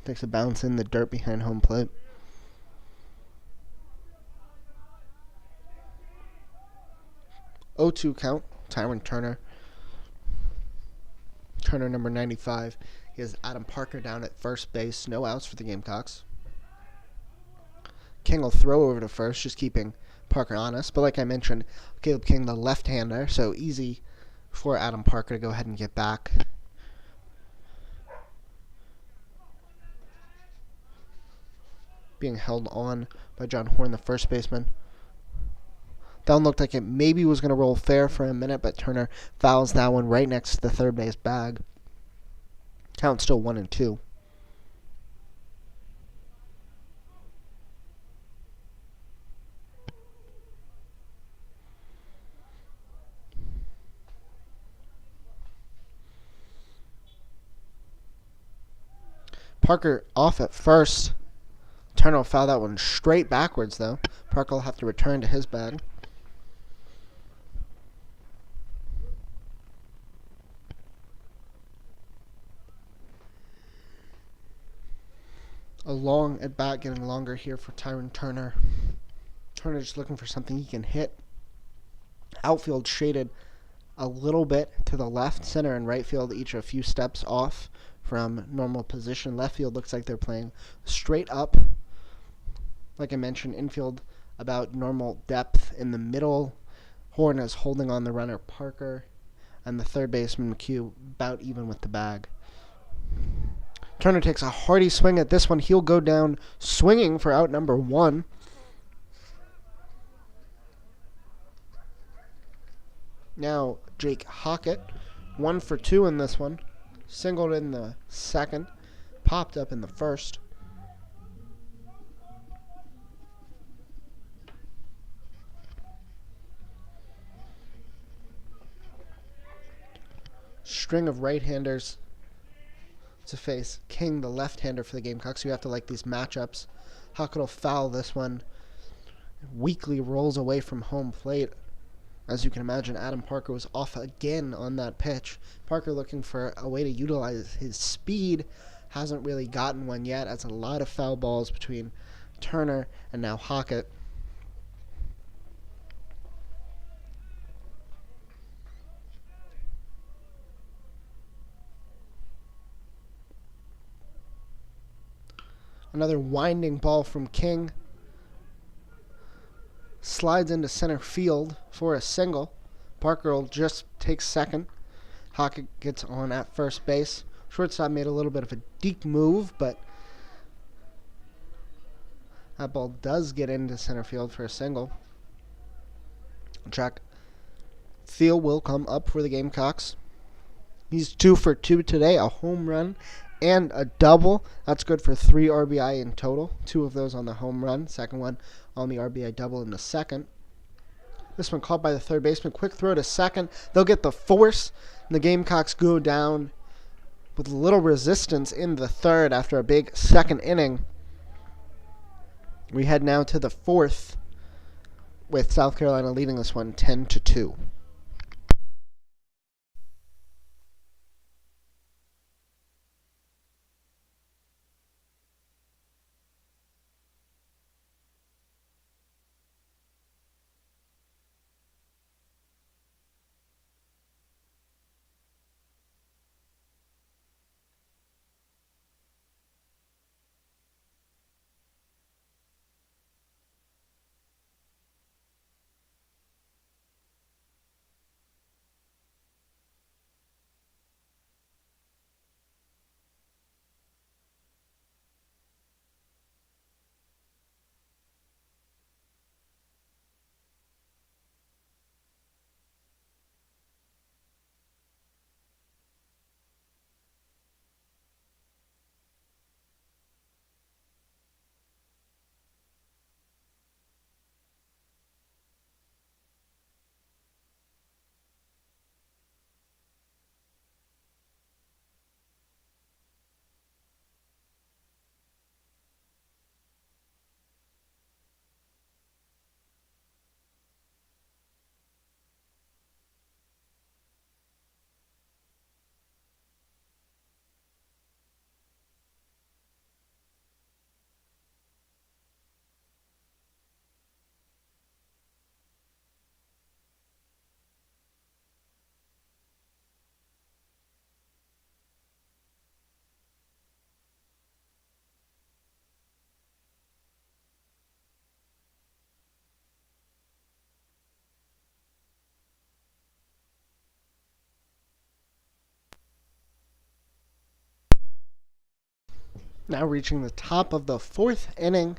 [SPEAKER 1] Takes a bounce in the dirt behind home plate. (0-2) count. Tyron Turner. Turner number 95. He has Adam Parker down at first base. No outs for the Gamecocks. King will throw over to first, just keeping Parker honest. But like I mentioned, Caleb King, the left-hander, so easy for Adam Parker to go ahead and get back. Being held on by John Horn, the first baseman. That one looked like it maybe was going to roll fair for a minute, but Turner fouls that one right next to the third base bag. Count still 1-2. Parker off at first. Turner will foul that one straight backwards, though. Parker will have to return to his bag. A long at bat, getting longer here for Tyron Turner. Turner just looking for something he can hit. Outfield shaded a little bit to the left. Center and right field each a few steps off from normal position. Left field looks like they're playing straight up. Like I mentioned, infield about normal depth. In the middle, Horn is holding on the runner, Parker, and the third baseman, Mchugh, about even with the bag. Turner takes a hearty swing at this one. He'll go down swinging for out number 1. Now, Jake Hockett, 1 for 2 in this one. Singled in the second, popped up in the first. String of right-handers to face King, the left-hander for the Gamecocks. You have to like these matchups. Hockett will foul this one. Weakly rolls away from home plate. As you can imagine, Adam Parker was off again on that pitch. Parker looking for a way to utilize his speed. Hasn't really gotten one yet. That's a lot of foul balls between Turner and now Hockett. Another winding ball from King. Slides into center field for a single. Parker will just take second. Hockett gets on at first base. Shortstop made a little bit of a deep move, but that ball does get into center field for a single. Track Thiel will come up for the Gamecocks. He's 2 for 2 today, a home run and a double. That's good for 3 RBI in total. 2 of those on the home run. Second one on the RBI double in the second. This one caught by the third baseman. Quick throw to second. They'll get the force. And the Gamecocks go down with little resistance in the third after a big second inning. We head now to the fourth, with South Carolina leading this one 10-2. Now reaching the top of the fourth inning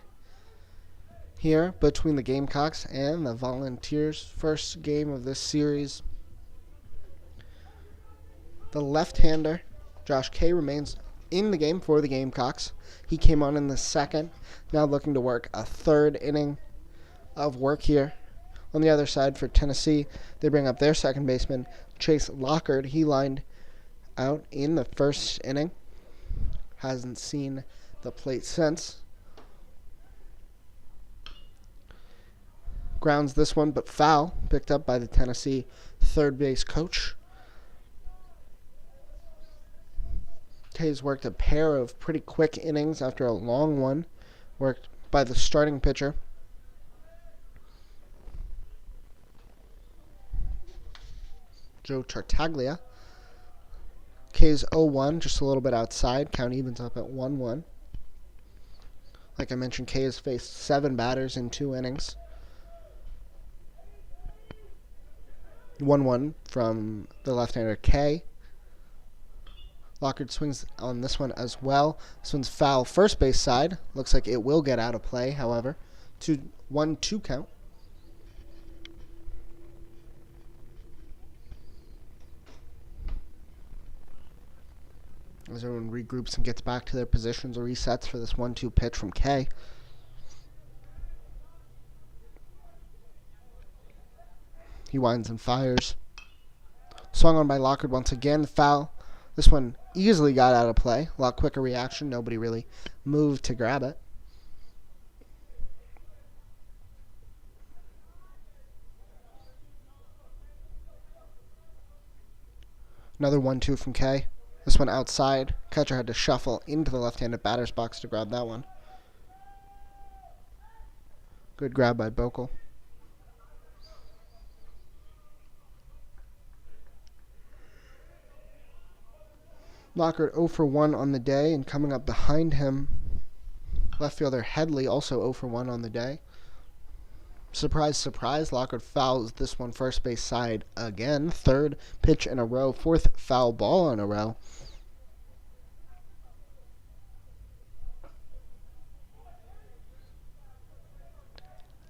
[SPEAKER 1] here between the Gamecocks and the Volunteers. First game of this series. The left-hander, Josh Kay, remains in the game for the Gamecocks. He came on in the second, now looking to work a third inning of work here. On the other side for Tennessee, they bring up their second baseman, Chase Lockard. He lined out in the first inning. Hasn't seen the plate since. Grounds this one, but foul. Picked up by the Tennessee third base coach. Hayes worked a pair of pretty quick innings after a long one. Worked by the starting pitcher. Joe Tartaglia. K's 0-1, just a little bit outside. Count evens up at 1-1. Like I mentioned, K has faced 7 batters in 2 innings. 1-1 from the left-hander K. Lockard swings on this one as well. This one's foul first base side. Looks like it will get out of play, however. 1-2 count. As everyone regroups and gets back to their positions or resets for this 1-2 pitch from K. He winds and fires. Swung on by Lockard once again. Foul. This one easily got out of play. A lot quicker reaction. Nobody really moved to grab it. Another 1-2 from K. This one outside. Catcher had to shuffle into the left-handed batter's box to grab that one. Good grab by Bokel. Lockhart 0 for 1 on the day, and coming up behind him, left fielder Headley, also 0 for 1 on the day. Surprise, surprise, Lockhart fouls this one first base side again. Third pitch in a row, fourth foul ball in a row.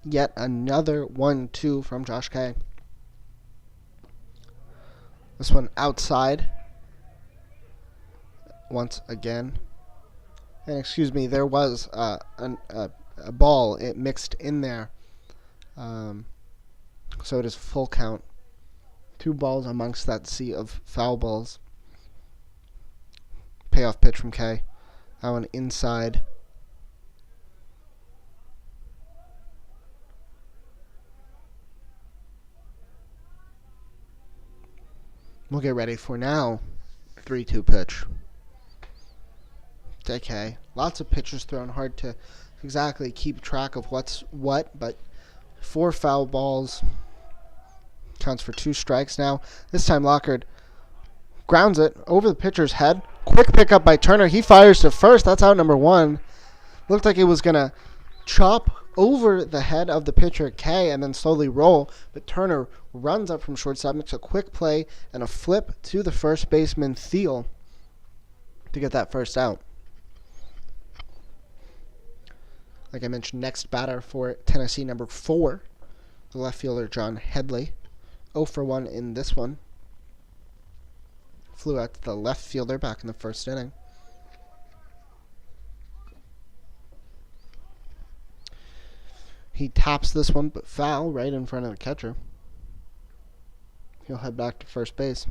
[SPEAKER 1] Yet another 1-2 from Josh K. This one outside. Once again. And excuse me, there was a ball mixed in there. So it is full count. 2 balls amongst that sea of foul balls. Payoff pitch from K. That one inside. We'll get ready for now. 3-2 pitch. Okay. Lots of pitches thrown. Hard to exactly keep track of what's what, but 4 foul balls. Counts for 2 strikes now. This time Lockhart grounds it over the pitcher's head. Quick pickup by Turner. He fires to first. That's out number 1. Looked like it was going to chop over the head of the pitcher, K, and then slowly roll. But Turner runs up from shortstop, makes a quick play, and a flip to the first baseman, Thiel, to get that first out. Like I mentioned, next batter for Tennessee, number 4, the left fielder, John Headley. 0 for 1 in this one. Flew out to the left fielder back in the first inning. He taps this one, but foul right in front of the catcher. He'll head back to first base.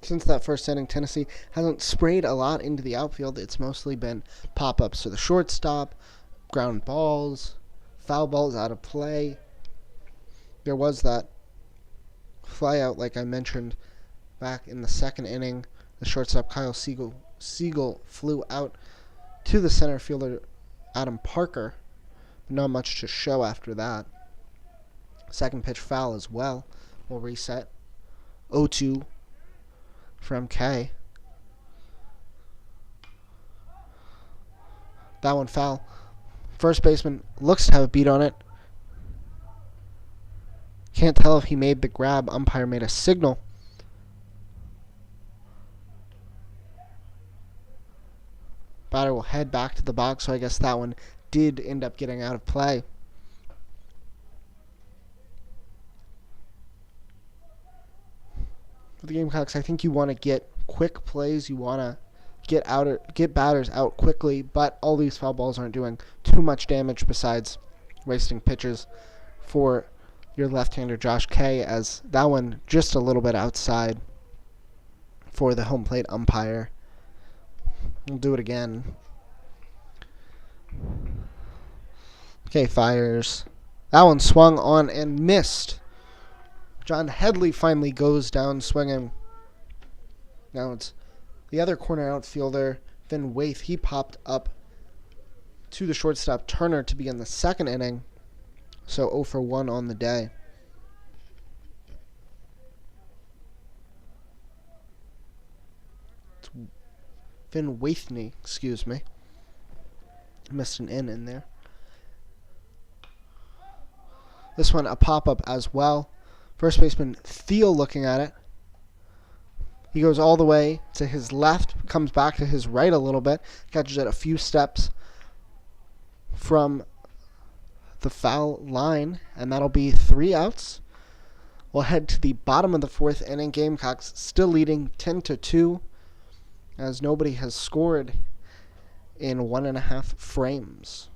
[SPEAKER 1] Since that first inning, Tennessee hasn't sprayed a lot into the outfield. It's mostly been pop-ups to the shortstop, ground balls, foul balls out of play. There was that flyout, like I mentioned, back in the second inning. The shortstop, Kyle Siegel, flew out to the center fielder, Adam Parker. Not much to show after that. Second pitch foul as well. We'll reset. 0-2 from K. That one foul. First baseman looks to have a beat on it. Can't tell if he made the grab. Umpire made a signal. Batter will head back to the box, so I guess that one did end up getting out of play. For the Gamecocks, I think you want to get quick plays. You want to get batters out quickly, but all these foul balls aren't doing too much damage besides wasting pitches for your left-hander Josh K, as that one just a little bit outside for the home plate umpire. We'll do it again. Okay, fires. That one swung on and missed. John Headley finally goes down swinging. Now it's the other corner outfielder, Finn Waith. He popped up to the shortstop Turner to begin the second inning. So 0 for 1 on the day. It's Finn Waithney, excuse me. Missed an N in there. This one a pop-up as well. First baseman Thiel looking at it. He goes all the way to his left, comes back to his right a little bit, catches it a few steps from the foul line, and that'll be 3 outs. We'll head to the bottom of the 4th inning. Gamecocks still leading 10-2, as nobody has scored in 1.5 frames.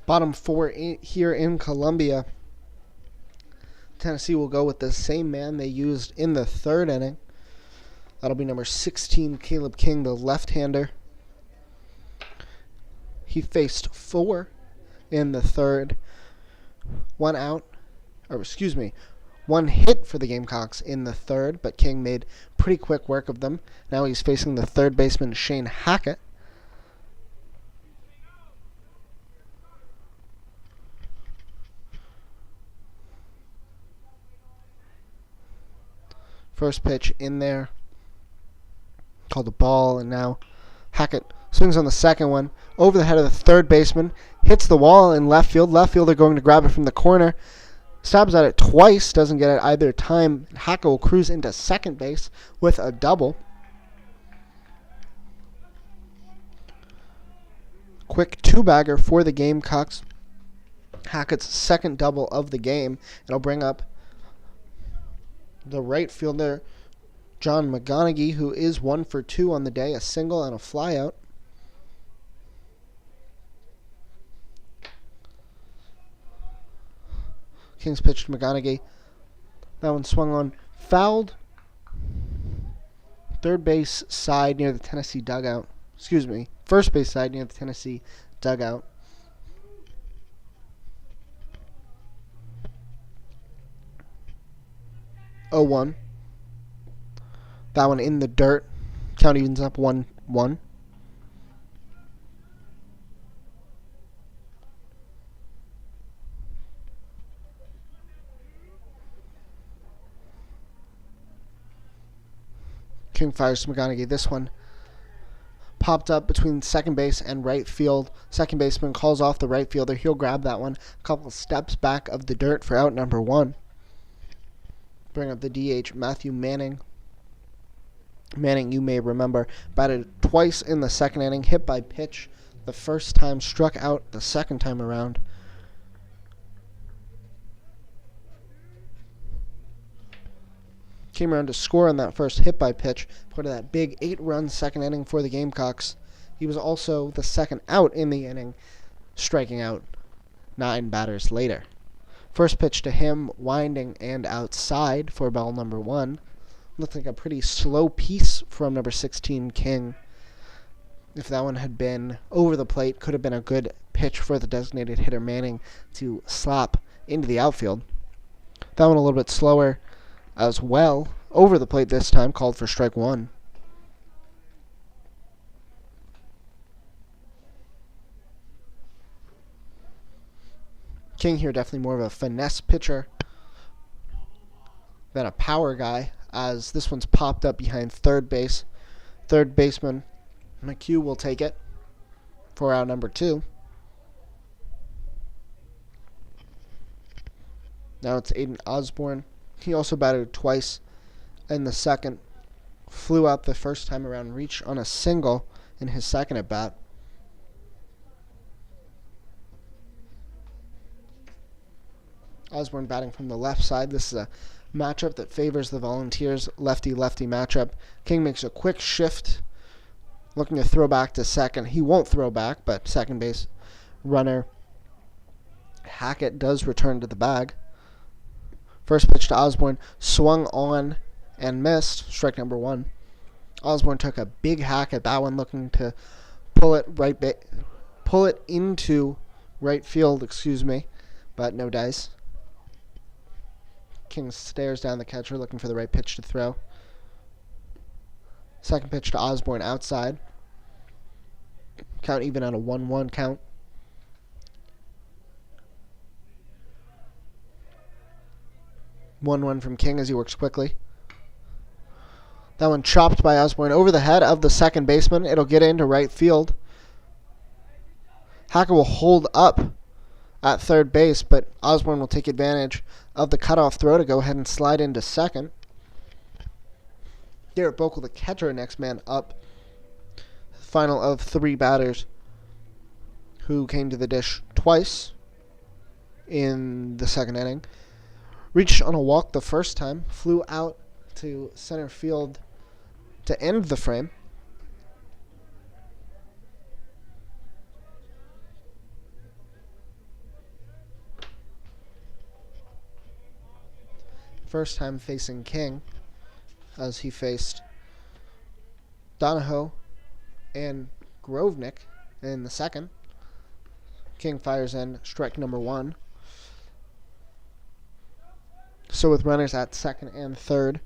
[SPEAKER 1] Bottom four here in Columbia. Tennessee will go with the same man they used in the third inning. That'll be number 16, Caleb King, the left-hander. He faced 4 in the third. One hit for the Gamecocks in the third, but King made pretty quick work of them. Now he's facing the third baseman, Shane Hackett. First pitch in there, called a ball, and now Hackett swings on the second one, over the head of the third baseman, hits the wall in left field. Left fielder going to grab it from the corner, stabs at it twice, doesn't get it either time. Hackett will cruise into second base with a double. Quick two-bagger for the Gamecocks. Hackett's second double of the game. It'll bring up the right fielder, John McGonigal, who is 1 for 2 on the day, a single and a flyout. King's pitch to McGonigal. That one swung on, fouled. Third base side near the Tennessee dugout. First base side near the Tennessee dugout. Oh, 1. That one in the dirt. Count evens up 1-1. King fires to McGonigal. This one popped up between second base and right field. Second baseman calls off the right fielder. He'll grab that one a couple steps back of the dirt for out number 1. Bring up the DH, Matthew Manning. Manning, you may remember, batted twice in the second inning, hit by pitch the first time, struck out the second time around. Came around to score on that first hit by pitch, put that big 8-run second inning for the Gamecocks. He was also the second out in the inning, striking out 9 batters later. First pitch to him, winding and outside for ball number 1. Looked like a pretty slow piece from number 16, King. If that one had been over the plate, could have been a good pitch for the designated hitter Manning to slap into the outfield. That one a little bit slower as well. Over the plate this time, called for strike 1. King here definitely more of a finesse pitcher than a power guy, as this one's popped up behind third base. Third baseman Mchugh will take it for out number 2. Now it's Aiden Osborne. He also batted twice in the second. Flew out the first time around, reached on a single in his second at bat. Osborne batting from the left side. This is a matchup that favors the Volunteers, lefty-lefty matchup. King makes a quick shift, looking to throw back to second. He won't throw back, but second base runner Hackett does return to the bag. First pitch to Osborne, swung on and missed, strike number 1. Osborne took a big hack at that one, looking to pull it into right field, but no dice. King stares down the catcher, looking for the right pitch to throw. Second pitch to Osborne outside. Count even on a 1-1 count. One from King as he works quickly. That one chopped by Osborne over the head of the second baseman. It'll get into right field. Hackett will hold up at third base, but Osborne will take advantage of the cutoff throw to go ahead and slide into second. Garrett Bokel, the catcher, next man up. Final of 3 batters who came to the dish twice in the second inning. Reached on a walk the first time, flew out to center field to end the frame. First time facing King, as he faced Donahoe and Grovenick in the second. King fires in strike number 1. So with runners at second and third,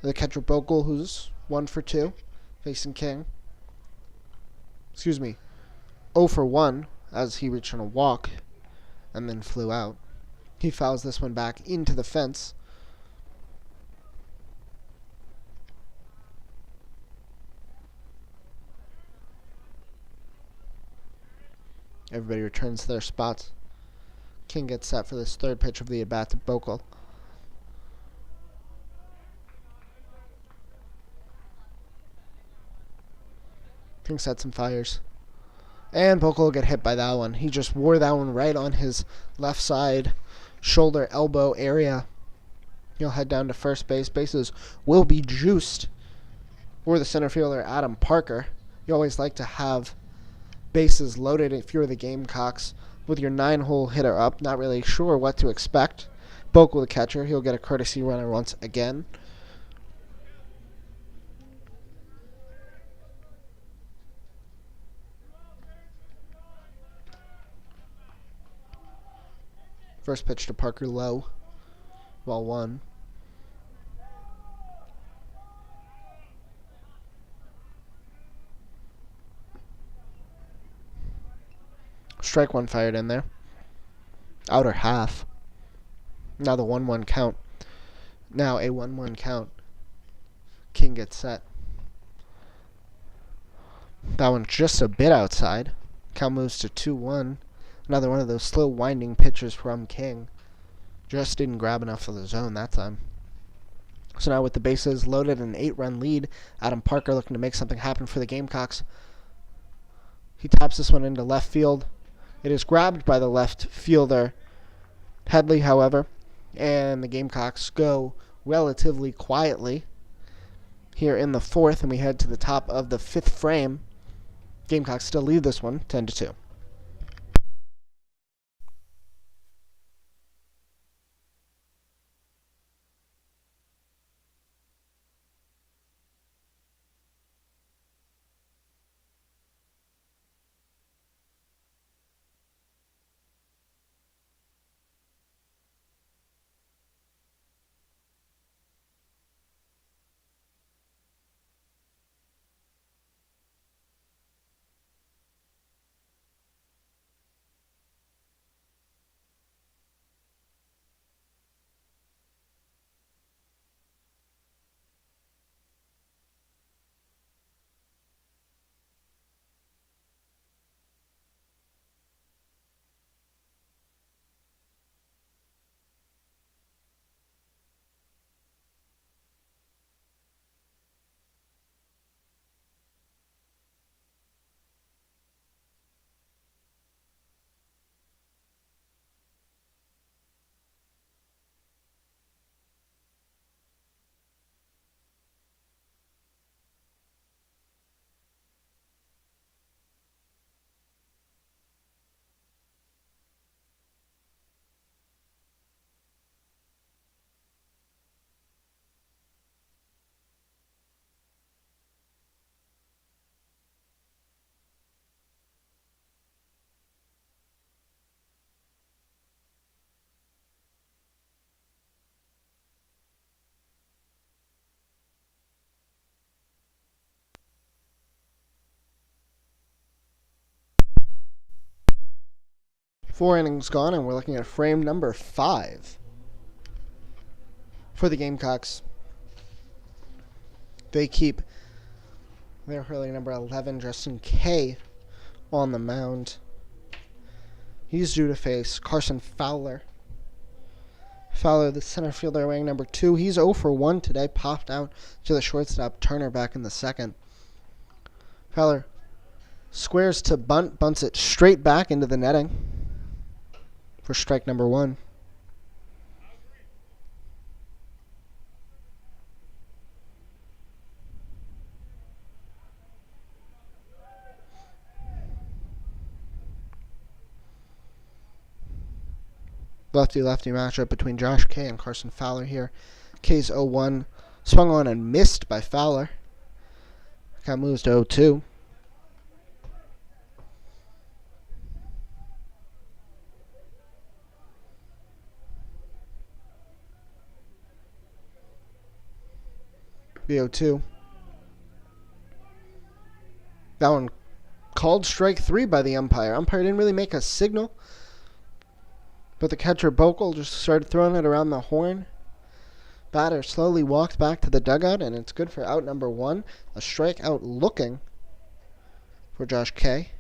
[SPEAKER 1] the catcher Bokel, who's 1 for 2, facing King. 0 for 1 as he reached on a walk and then flew out. He fouls this one back into the fence. Everybody returns to their spots. King gets set for this third pitch of the at-bat to Bokel. King sets and fires. And Bokel will get hit by that one. He just wore that one right on his left side shoulder elbow area. He'll head down to first base. Bases will be juiced for the center fielder, Adam Parker. You always like to have bases loaded if you're the Gamecocks with your 9-hole hitter up. Not really sure what to expect. Bokel, the catcher, he'll get a courtesy runner once again. First pitch to Parker low. Ball 1. Strike 1 fired in there. Outer half. Now the 1-1 count. Now a 1-1 count. King gets set. That one's just a bit outside. Count moves to 2-1. Another one of those slow winding pitches from King. Just didn't grab enough of the zone that time. So now with the bases loaded and an 8-run lead, Adam Parker looking to make something happen for the Gamecocks. He taps this one into left field. It is grabbed by the left fielder, Headley, however, and the Gamecocks go relatively quietly here in the 4th, and we head to the top of the 5th frame. Gamecocks still lead this one 10-2. Four innings gone, and we're looking at frame number 5 for the Gamecocks. They keep their hurling number 11, Justin Kay, on the mound. He's due to face Carson Fowler. Fowler, the center fielder, weighing number 2. He's 0 for 1 today. Popped out to the shortstop, Turner, back in the second. Fowler squares to bunt, bunts it straight back into the netting for strike number 1. lefty-lefty matchup between Josh Kay and Carson Fowler here. Kay's 0-1. Swung on and missed by Fowler. Count moves to 0-2. B0-2. That one called strike 3 by the umpire. Umpire didn't really make a signal, but the catcher Bokel just started throwing it around the horn. Batter slowly walked back to the dugout, and it's good for out number 1. A strikeout looking for Josh Kay.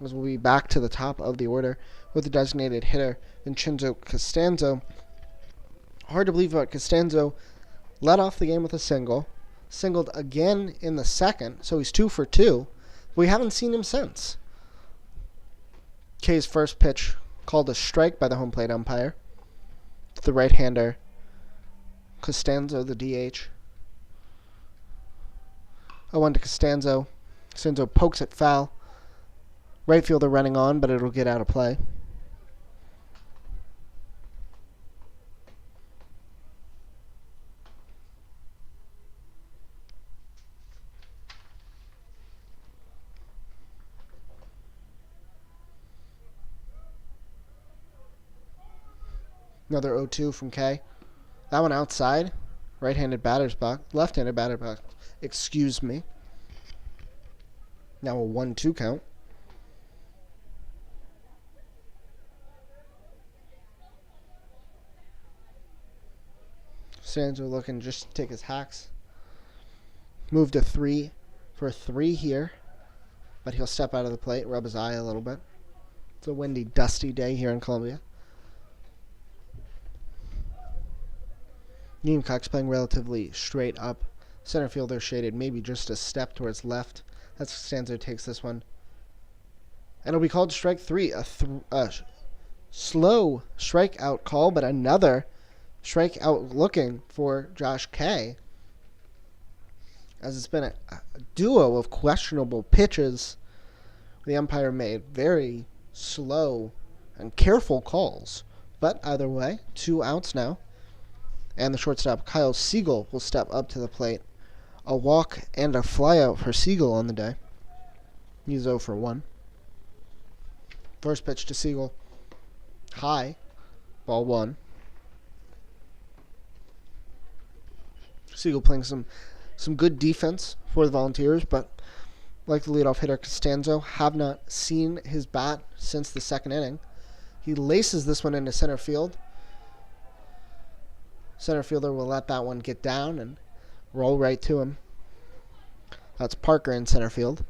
[SPEAKER 1] As we'll be back to the top of the order with the designated hitter, Vincenzo Costanzo. Hard to believe, but Costanzo led off the game with a single. Singled again in the second, so he's 2 for 2. We haven't seen him since. Kay's first pitch called a strike by the home plate umpire. The right-hander, Costanzo, the DH. 0-1 to Costanzo. Costanzo pokes it foul. Right fielder running on, but it'll get out of play. Another 0-2 from Kay. That one outside. Right-handed batter's box. Left-handed batter's box. Excuse me. Now a 1-2 count. Sanzo looking just to take his hacks. Move to 3 for 3 here. But he'll step out of the plate, rub his eye a little bit. It's a windy, dusty day here in Columbia. Gamecock's playing relatively straight up. Center fielder shaded maybe just a step towards left. That's Costanzo takes this one. And it'll be called strike 3. A slow strikeout call, but another strikeout looking for Josh Kay. As it's been a duo of questionable pitches, the umpire made very slow and careful calls. But either way, 2 outs now. And the shortstop, Kyle Siegel, will step up to the plate. A walk and a flyout for Siegel on the day. He's 0 for 1. First pitch to Siegel. High. Ball 1. Siegel playing some good defense for the Volunteers, but like the leadoff hitter Costanzo, have not seen his bat since the second inning. He laces this one into center field. Center fielder will let that one get down and roll right to him. That's Parker in center field.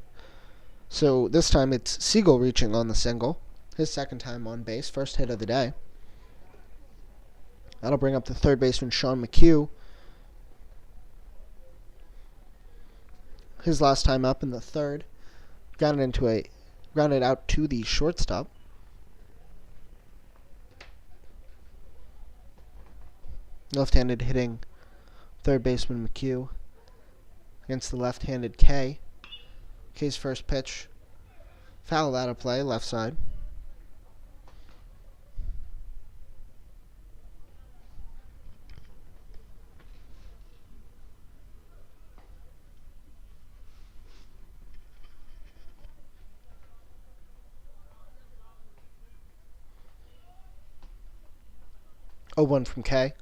[SPEAKER 1] So this time it's Siegel reaching on the single. His second time on base, first hit of the day. That'll bring up the third baseman Sean Mchugh. His last time up in the third. Grounded out to the shortstop. Left-handed hitting third baseman Mchugh against the left-handed Kay. Kay's first pitch. Foul out of play, left side. Oh, 1 from Kay.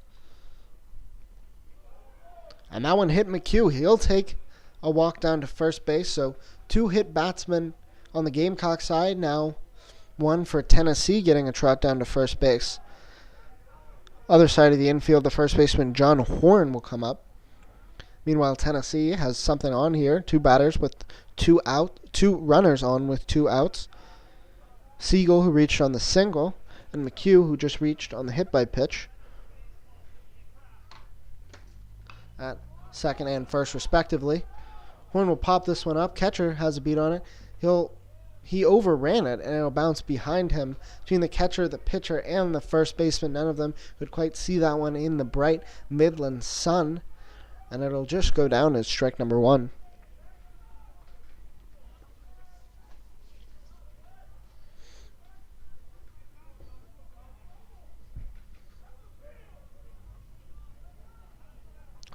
[SPEAKER 1] And that one hit Mchugh. He'll take a walk down to first base. So 2 hit batsmen on the Gamecock side. Now 1 for Tennessee getting a trot down to first base. Other side of the infield, the first baseman John Horn will come up. Meanwhile, Tennessee has something on here. 2 batters with 2 runners on with 2 outs. Siegel, who reached on the single, and Mchugh, who just reached on the hit by pitch. At second and first, respectively. Horn will pop this one up. Catcher has a beat on it. He overran it, and it'll bounce behind him between the catcher, the pitcher, and the first baseman. None of them could quite see that one in the bright Midland sun, and it'll just go down as strike number 1.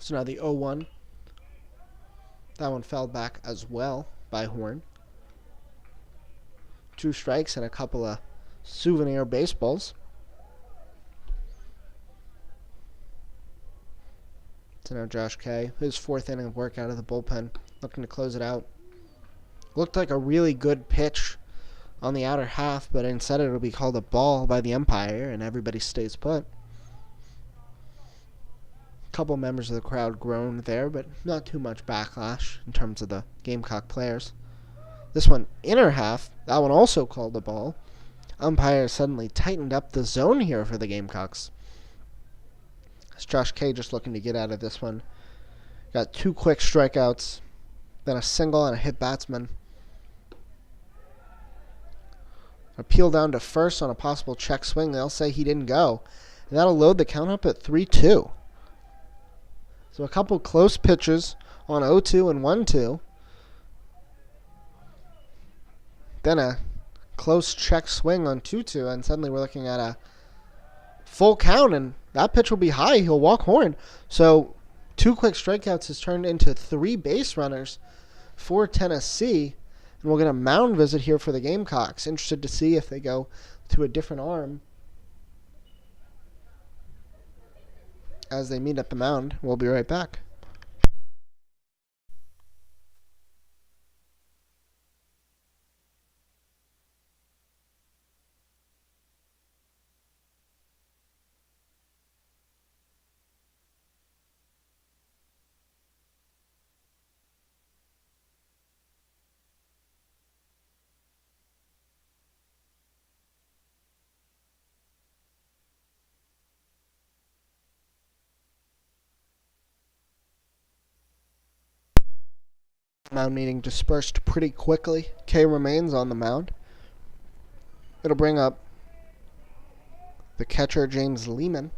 [SPEAKER 1] So now the 0-1. That one fell back as well by Horn. 2 strikes and a couple of souvenir baseballs. So now Josh K, his 4th inning of work out of the bullpen, looking to close it out. Looked like a really good pitch on the outer half, but instead it'll be called a ball by the umpire, and everybody stays put. A couple members of the crowd groaned there, but not too much backlash in terms of the Gamecock players. This one, inner half, that one also called a ball. Umpire suddenly tightened up the zone here for the Gamecocks. It's Josh K just looking to get out of this one. Got 2 quick strikeouts, then a single and a hit batsman. Appeal down to first on a possible check swing. They'll say he didn't go. And that'll load the count up at 3-2. So a couple close pitches on 0-2 and 1-2. Then a close check swing on 2-2, and suddenly we're looking at a full count, and that pitch will be high. He'll walk Horn. So 2 quick strikeouts has turned into 3 base runners for Tennessee. And we'll get a mound visit here for the Gamecocks. Interested to see if they go to a different arm as they meet at the mound. We'll be right back. Mound meeting dispersed pretty quickly. K remains on the mound. It'll bring up the catcher, James Lehman.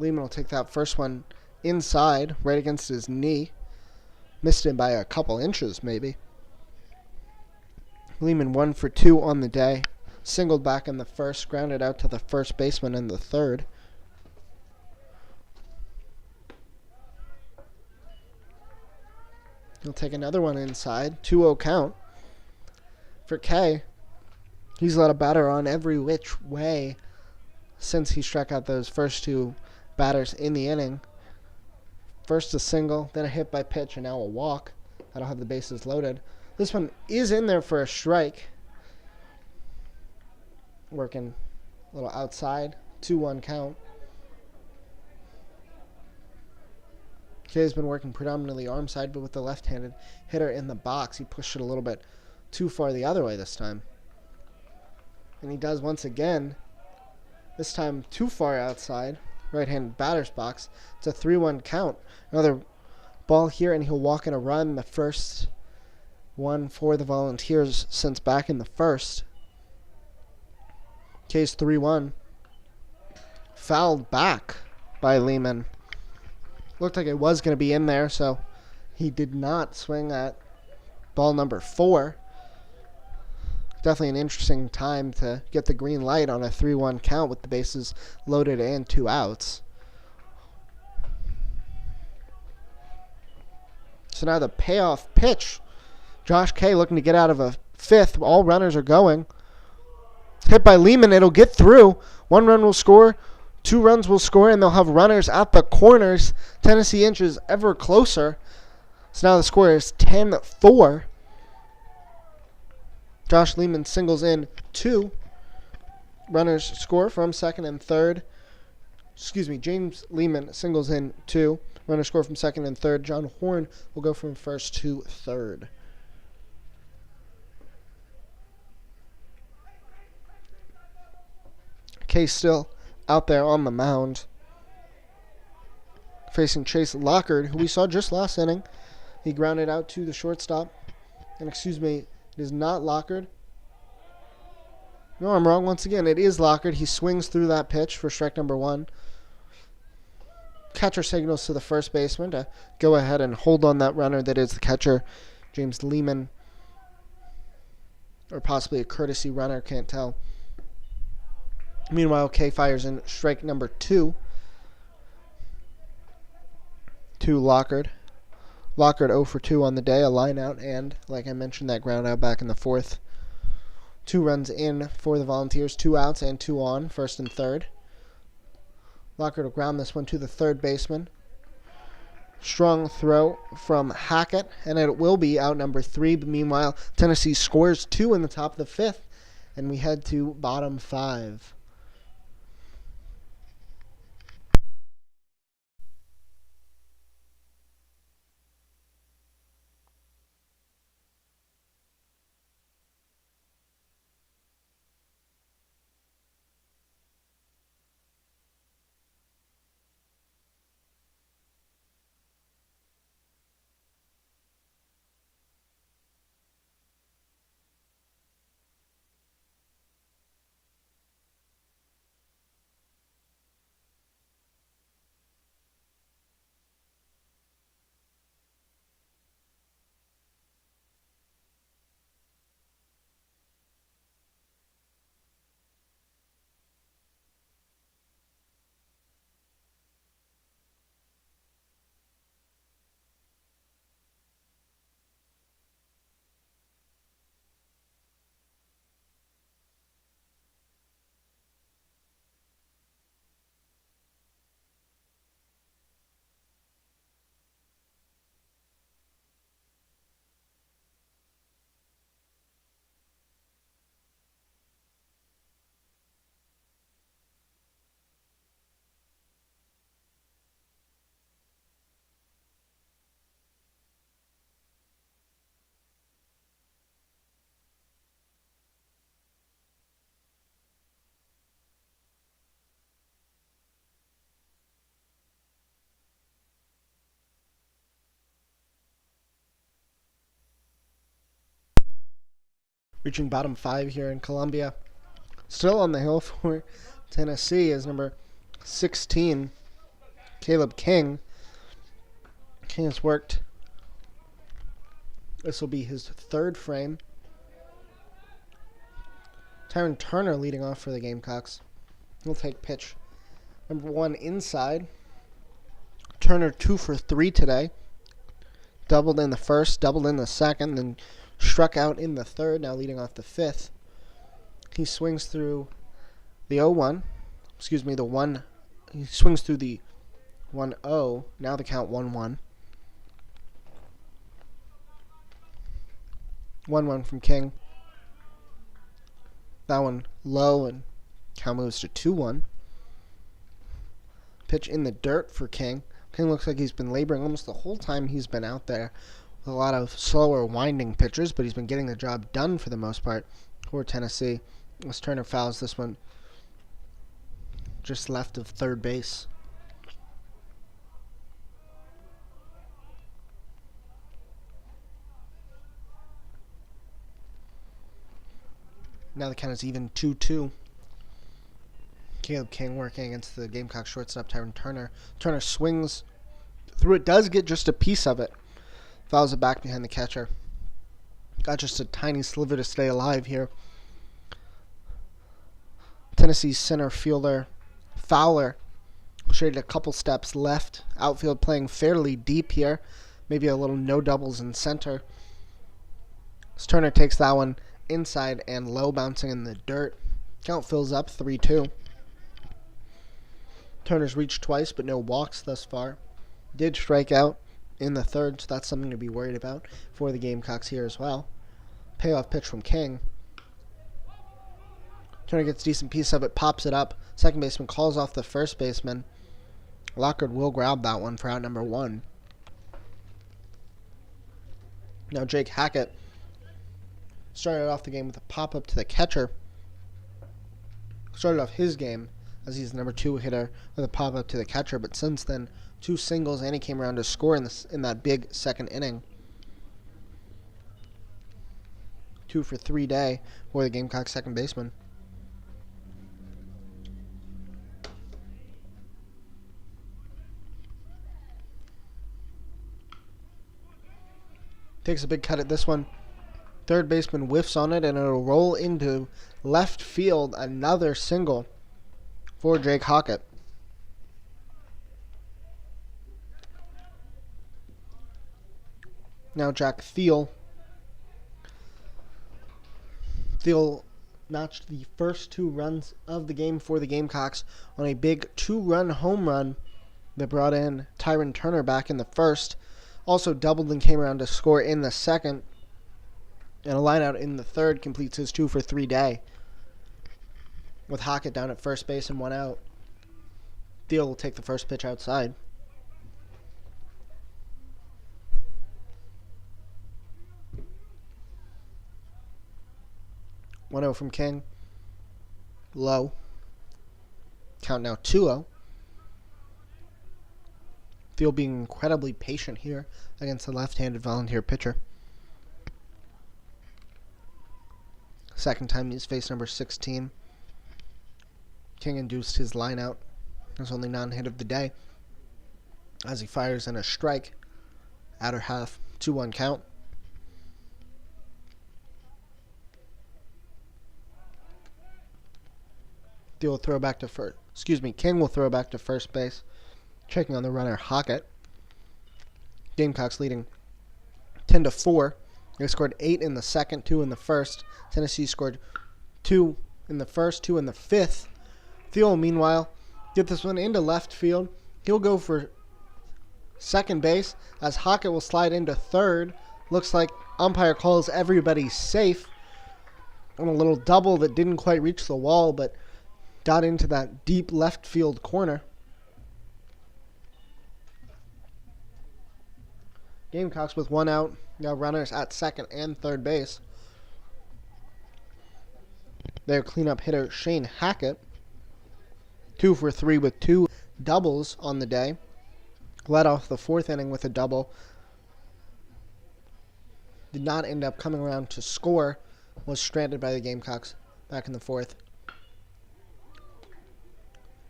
[SPEAKER 1] Lehman will take that first one inside, right against his knee. Missed him by a couple inches, maybe. Lehman 1 for 2 on the day. Singled back in the first, grounded out to the first baseman in the third. He'll take another one inside. 2-0 count. For K, he's let a batter on every which way since he struck out those first 2 batters in the inning. First a single, then a hit by pitch, and now a walk. That'll have the bases loaded. This one is in there for a strike. Working a little outside. 2-1 count. K's been working predominantly arm side, but with the left-handed hitter in the box, he pushed it a little bit too far the other way this time. And he does once again, this time too far outside, right-handed batter's box. It's a 3-1 count. Another ball here, and he'll walk in a run, the first one for the Volunteers since back in the first. K's 3-1. Fouled back by Lehman. Looked like it was going to be in there, so he did not swing at ball number 4. Definitely an interesting time to get the green light on a 3-1 count with the bases loaded and 2 outs. So now the payoff pitch. Josh K looking to get out of a 5th. All runners are going. Hit by Lehman. It'll get through. 1 run will score. 2 runs will score, and they'll have runners at the corners. Tennessee inches ever closer. So now the score is 10-4. Josh Lehman singles in 2. Runners score from second and third. James Lehman singles in 2. Runners score from second and third. John Horn will go from first to third. Case still out there on the mound, facing Chase Lockard, who we saw just last inning. He grounded out to the shortstop. And it is not Lockard. No, I'm wrong once again. It is Lockard. He swings through that pitch for strike number 1. Catcher signals to the first baseman to go ahead and hold on that runner that is the catcher, James Lehman. Or possibly a courtesy runner, can't tell. Meanwhile, K fires in strike number 2. to Lockard. Lockard 0 for 2 on the day, a line out, and like I mentioned, that ground out back in the fourth. 2 runs in for the Volunteers, 2 outs and 2 on, first and third. Lockard will ground this one to the third baseman. Strong throw from Hackett, and it will be out number 3. But meanwhile, Tennessee scores 2 in the top of the fifth, and we head to bottom 5. Reaching bottom 5 here in Columbia. Still on the hill for Tennessee is number 16, Caleb King. King has worked. This will be his third frame. Tyron Turner leading off for the Gamecocks. He'll take pitch number 1 inside. Turner 2 for 3 today. Doubled in the first, doubled in the second, then struck out in the third, now leading off the fifth. He swings through the 0-1. The 1. He swings through the 1-0. Now the count 1-1. 1-1 from King. That one low, and count moves to 2-1. Pitch in the dirt for King. King looks like he's been laboring almost the whole time he's been out there with a lot of slower winding pitches, but he's been getting the job done for the most part for Tennessee. As Turner fouls this one just left of third base. Now the count is even 2-2. Caleb King working against the Gamecock shortstop Tyron Turner. Turner swings through it, does get just a piece of it. Fouls it back behind the catcher. Got just a tiny sliver to stay alive here. Tennessee's center fielder Fowler shaded a couple steps left. Outfield playing fairly deep here. Maybe a little no doubles in center. As Turner takes that one inside and low, bouncing in the dirt. Count fills up 3-2. Turner's reached twice, but no walks thus far. Did strike out in the third, so that's something to be worried about for the Gamecocks here as well. Payoff pitch from King. Turner gets a decent piece of it, pops it up. Second baseman calls off the first baseman. Lockard will grab that one for out number 1. Now Jake Hackett started off the game with a pop-up to the catcher. Started off his game as he's the number 2 hitter with a pop-up to the catcher, but since then, 2 singles, and he came around to score in that big second inning. 2 for 3 day for the Gamecock second baseman. Takes a big cut at this one. Third baseman whiffs on it, and it'll roll into left field. Another single for Jake Hackett. Now Jack Thiel. Thiel notched the first 2 runs of the game for the Gamecocks on a big 2-run home run that brought in Tyron Turner back in the first. Also doubled and came around to score in the second. And a lineout in the third completes his 2-for-3 day. With Hockett down at first base and 1 out. Thiel will take the first pitch outside. One 0 from King. Low. Count now 2-0. Thiel being incredibly patient here against the left-handed Volunteer pitcher. Second time he's faced number 16. King induced his line out. His only non-hit of the day. As he fires in a strike. Outer half. 2-1 count. Thiel will throw back to first. King will throw back to first base. Checking on the runner Hockett. Gamecocks leading 10-4. They scored 8 in the second, 2 in the first. Tennessee scored 2 in the first, 2 in the fifth. Thiel, meanwhile, get this one into left field. He'll go for second base as Hockett will slide into third. Looks like umpire calls everybody safe on a little double that didn't quite reach the wall, but got into that deep left field corner. Gamecocks with 1 out. Now runners at second and third base. Their cleanup hitter, Shane Hackett. 2-for-3 with 2 doubles on the day. Led off the 4th inning with a double. Did not end up coming around to score. Was stranded by the Gamecocks back in the 4th.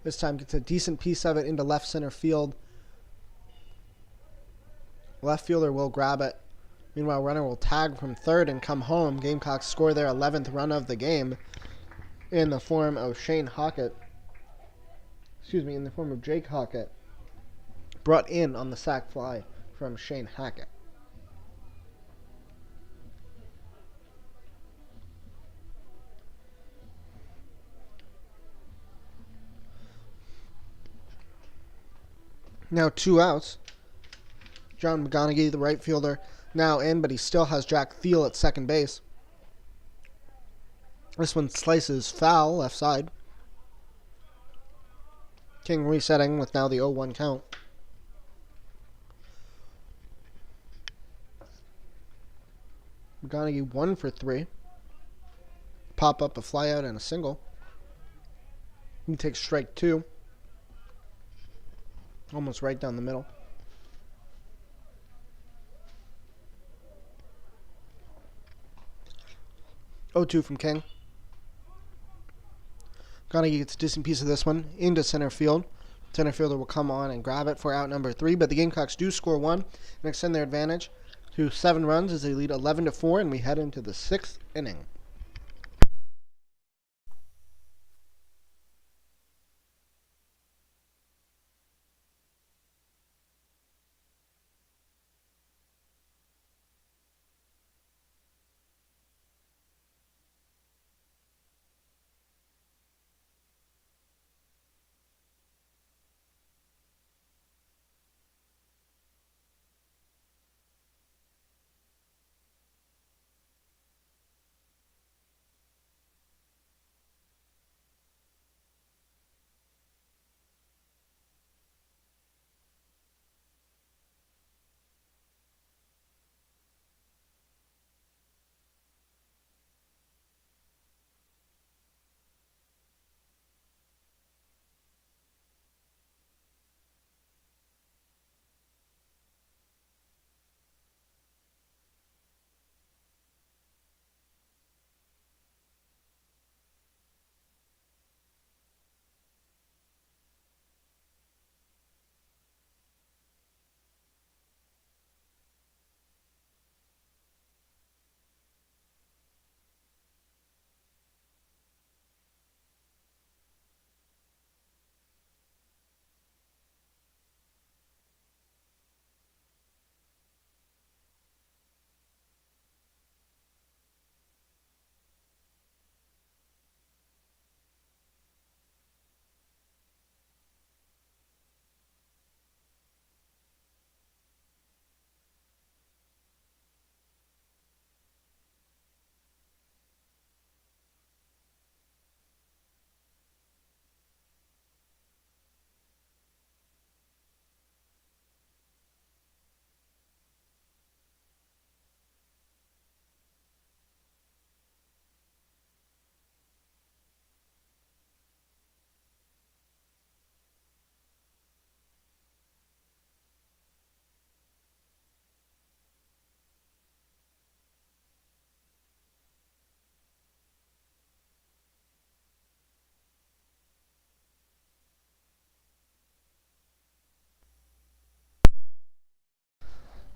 [SPEAKER 1] This time gets a decent piece of it into left center field. Left fielder will grab it. Meanwhile, runner will tag from third and come home. Gamecocks score their 11th run of the game in the form of Shane Hackett. In the form of Jake Hackett. Brought in on the sac fly from Shane Hackett. Now 2 outs. John McGonigal, the right fielder, now in, but he still has Jack Thiel at second base. This one slices foul, left side. King resetting with now the 0-1 count. McGonigal 1-for-3. Pop up a flyout and a single. He takes strike 2. Almost right down the middle. 0-2 from King. McGonigal gets a decent piece of this one into center field. Center fielder will come on and grab it for out number 3, but the Gamecocks do score 1 and extend their advantage to 7 runs as they lead 11-4, and we head into the 6th inning.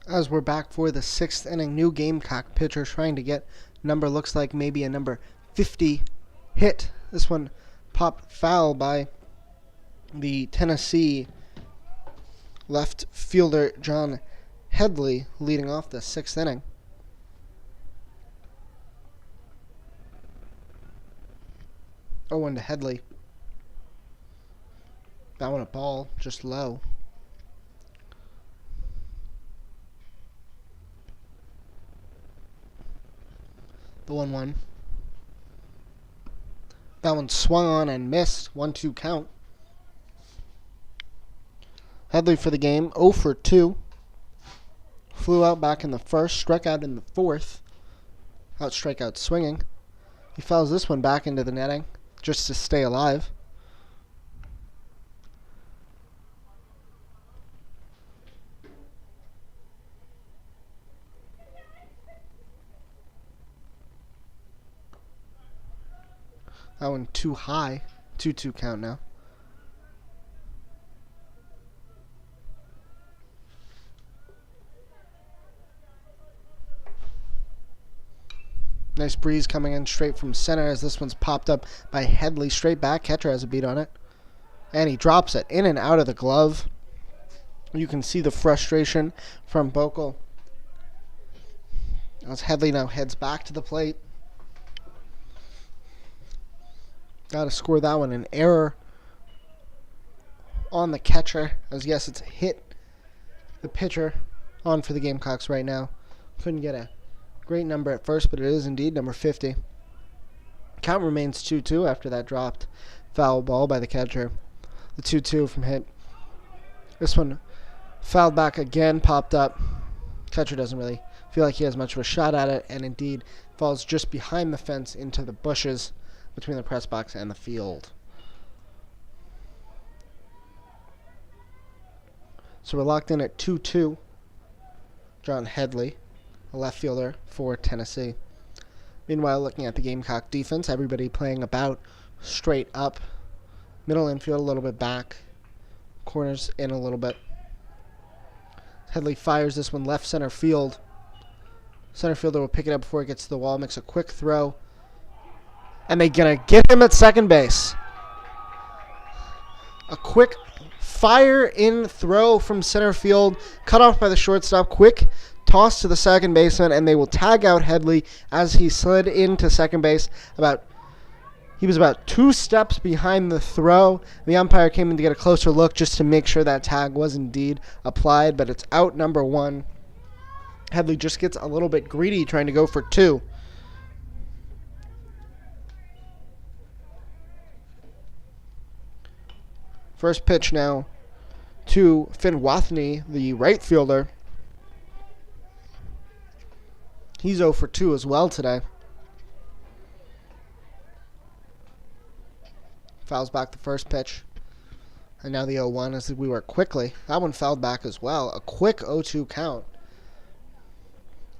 [SPEAKER 1] As we're back for the 6th inning, new Gamecock pitcher trying to get number, looks like maybe a number 50 hit. This one popped foul by the Tennessee left fielder John Headley, leading off the 6th inning. Oh, 1 to Headley. That one a ball, just low. The 1-1. That one swung on and missed. 1-2 count. Headley for the game, 0 for 2. Flew out back in the first, struck out in the fourth. Out strikeout swinging. He fouls this one back into the netting just to stay alive. That one too high. 2-2 count now. Nice breeze coming in straight from center as this one's popped up by Headley. Straight back. Catcher has a beat on it. And he drops it in and out of the glove. You can see the frustration from Bokel as Headley now heads back to the plate. Got to score that one. An error on the catcher. As yes, it's hit the pitcher on for the Gamecocks right now. Couldn't get a great number at first, but it is indeed number 50. Count remains 2-2 after that dropped foul ball by the catcher. The 2-2 from hit. This one fouled back again, popped up. Catcher doesn't really feel like he has much of a shot at it, and indeed falls just behind the fence into the bushes between the press box and the field. So we're locked in at 2-2. John Headley, a left fielder for Tennessee. Meanwhile, looking at the Gamecock defense, everybody playing about straight up. Middle infield a little bit back. Corners in a little bit. Headley fires this one left center field. Center fielder will pick it up before it gets to the wall, makes a quick throw. And they're going to get him at second base. A quick fire-in throw from center field, cut off by the shortstop. Quick toss to the second baseman, and they will tag out Headley as he slid into second base. He was about 2 steps behind the throw. The umpire came in to get a closer look just to make sure that tag was indeed applied, but it's out number 1. Headley just gets a little bit greedy trying to go for 2. First pitch now to Finn Wathney, the right fielder. He's 0 for 2 as well today. Fouls back the first pitch. And now the 0-1 as we work quickly. That one fouled back as well. A quick 0-2 count.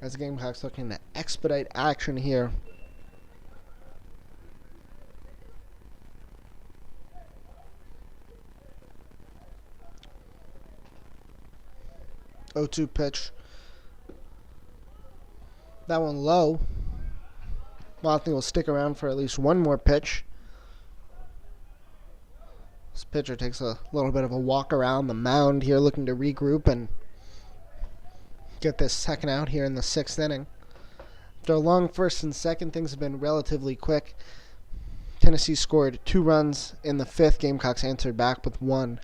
[SPEAKER 1] As the Gamecocks looking to expedite action here. Oh, 2 pitch. That one low. Wathney will stick around for at least one more pitch. This pitcher takes a little bit of a walk around the mound here, looking to regroup and get this second out here in the 6th inning. After a long first and second, things have been relatively quick. Tennessee scored 2 runs in the 5th. Gamecocks answered back with 1.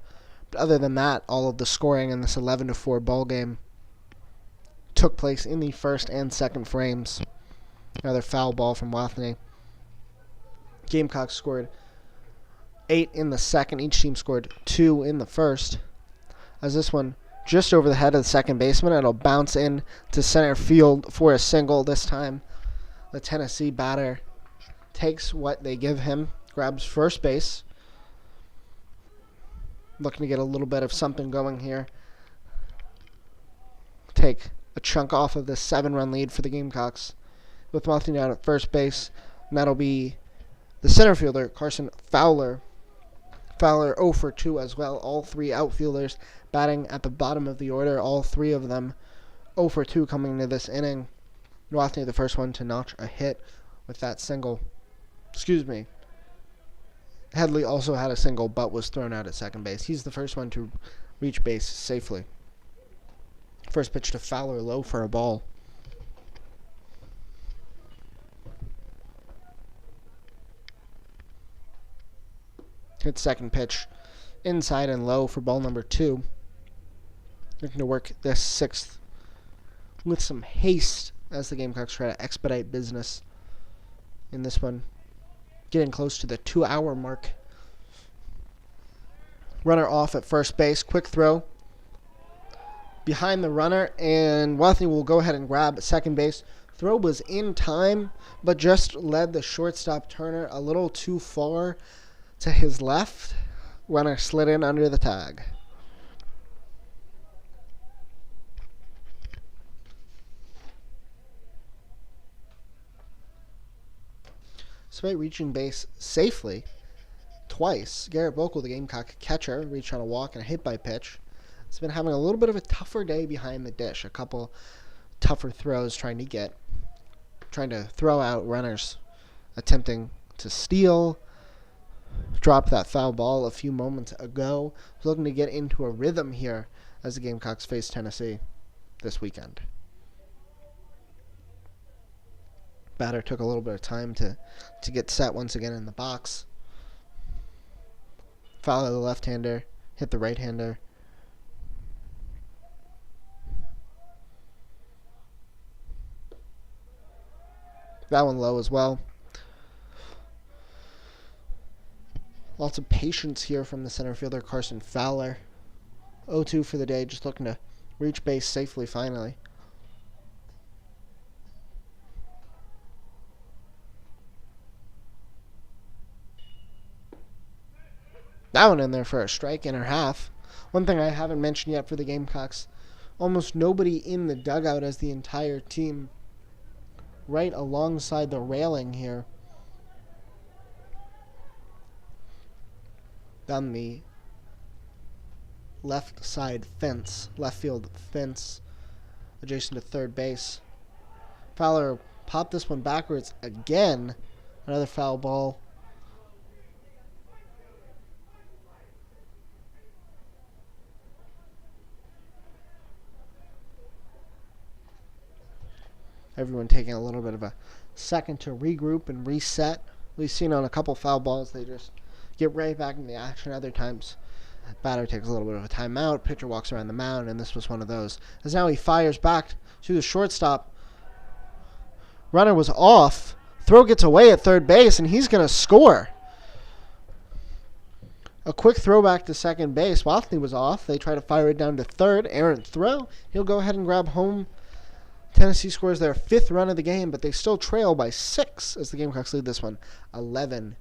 [SPEAKER 1] But other than that, all of the scoring in this 11-4 ball game took place in the first and second frames. Another foul ball from Wathney. Gamecocks scored 8 in the second. Each team scored 2 in the first. As this one just over the head of the second baseman, it'll bounce in to center field for a single. This time, the Tennessee batter takes what they give him, grabs first base. Looking to get a little bit of something going here. Take a chunk off of this 7-run lead for the Gamecocks. With Wathney down at first base, and that'll be the center fielder, Carson Fowler. Fowler 0 for 2 as well. All 3 outfielders batting at the bottom of the order. All 3 of them 0 for 2 coming into this inning. Wathney, the first one to notch a hit with that single. Excuse me. Headley also had a single but was thrown out at second base. He's the first one to reach base safely. First pitch to Fowler, low for a ball. Hit second pitch inside and low for ball number 2. Looking to work this 6th with some haste as the Gamecocks try to expedite business in this one. Getting close to the 2-hour mark. Runner off at first base. Quick throw behind the runner, and Wathney will go ahead and grab second base. Throw was in time, but just led the shortstop Turner a little too far to his left. Runner slid in under the tag. Despite reaching base safely twice, Garrett Bokel, the Gamecock catcher, reached on a walk and a hit by pitch. He's been having a little bit of a tougher day behind the dish. A couple tougher throws trying to throw out runners, attempting to steal. Dropped that foul ball a few moments ago. He's looking to get into a rhythm here as the Gamecocks face Tennessee this weekend. Batter took a little bit of time to get set once again in the box. Fowler, the left-hander, hit the right-hander. That one low as well. Lots of patience here from the center fielder, Carson Fowler. 0-2 for the day, just looking to reach base safely finally. That one in there for a strike and a half. One thing I haven't mentioned yet for the Gamecocks, almost nobody in the dugout as the entire team right alongside the railing here. Down the left side fence, left field fence, adjacent to third base. Fowler popped this one backwards again. Another foul ball. Everyone taking a little bit of a second to regroup and reset. We've seen on a couple foul balls, they just get right back into the action. Other times, batter takes a little bit of a timeout. Pitcher walks around the mound, and this was one of those. As now he fires back to the shortstop. Runner was off. Throw gets away at third base, and he's going to score. A quick throwback to second base. Wathney was off. They try to fire it down to third. Errant throw. He'll go ahead and grab home. Tennessee scores their 5th run of the game, but they still trail by 6 as the Gamecocks lead this one 11-5.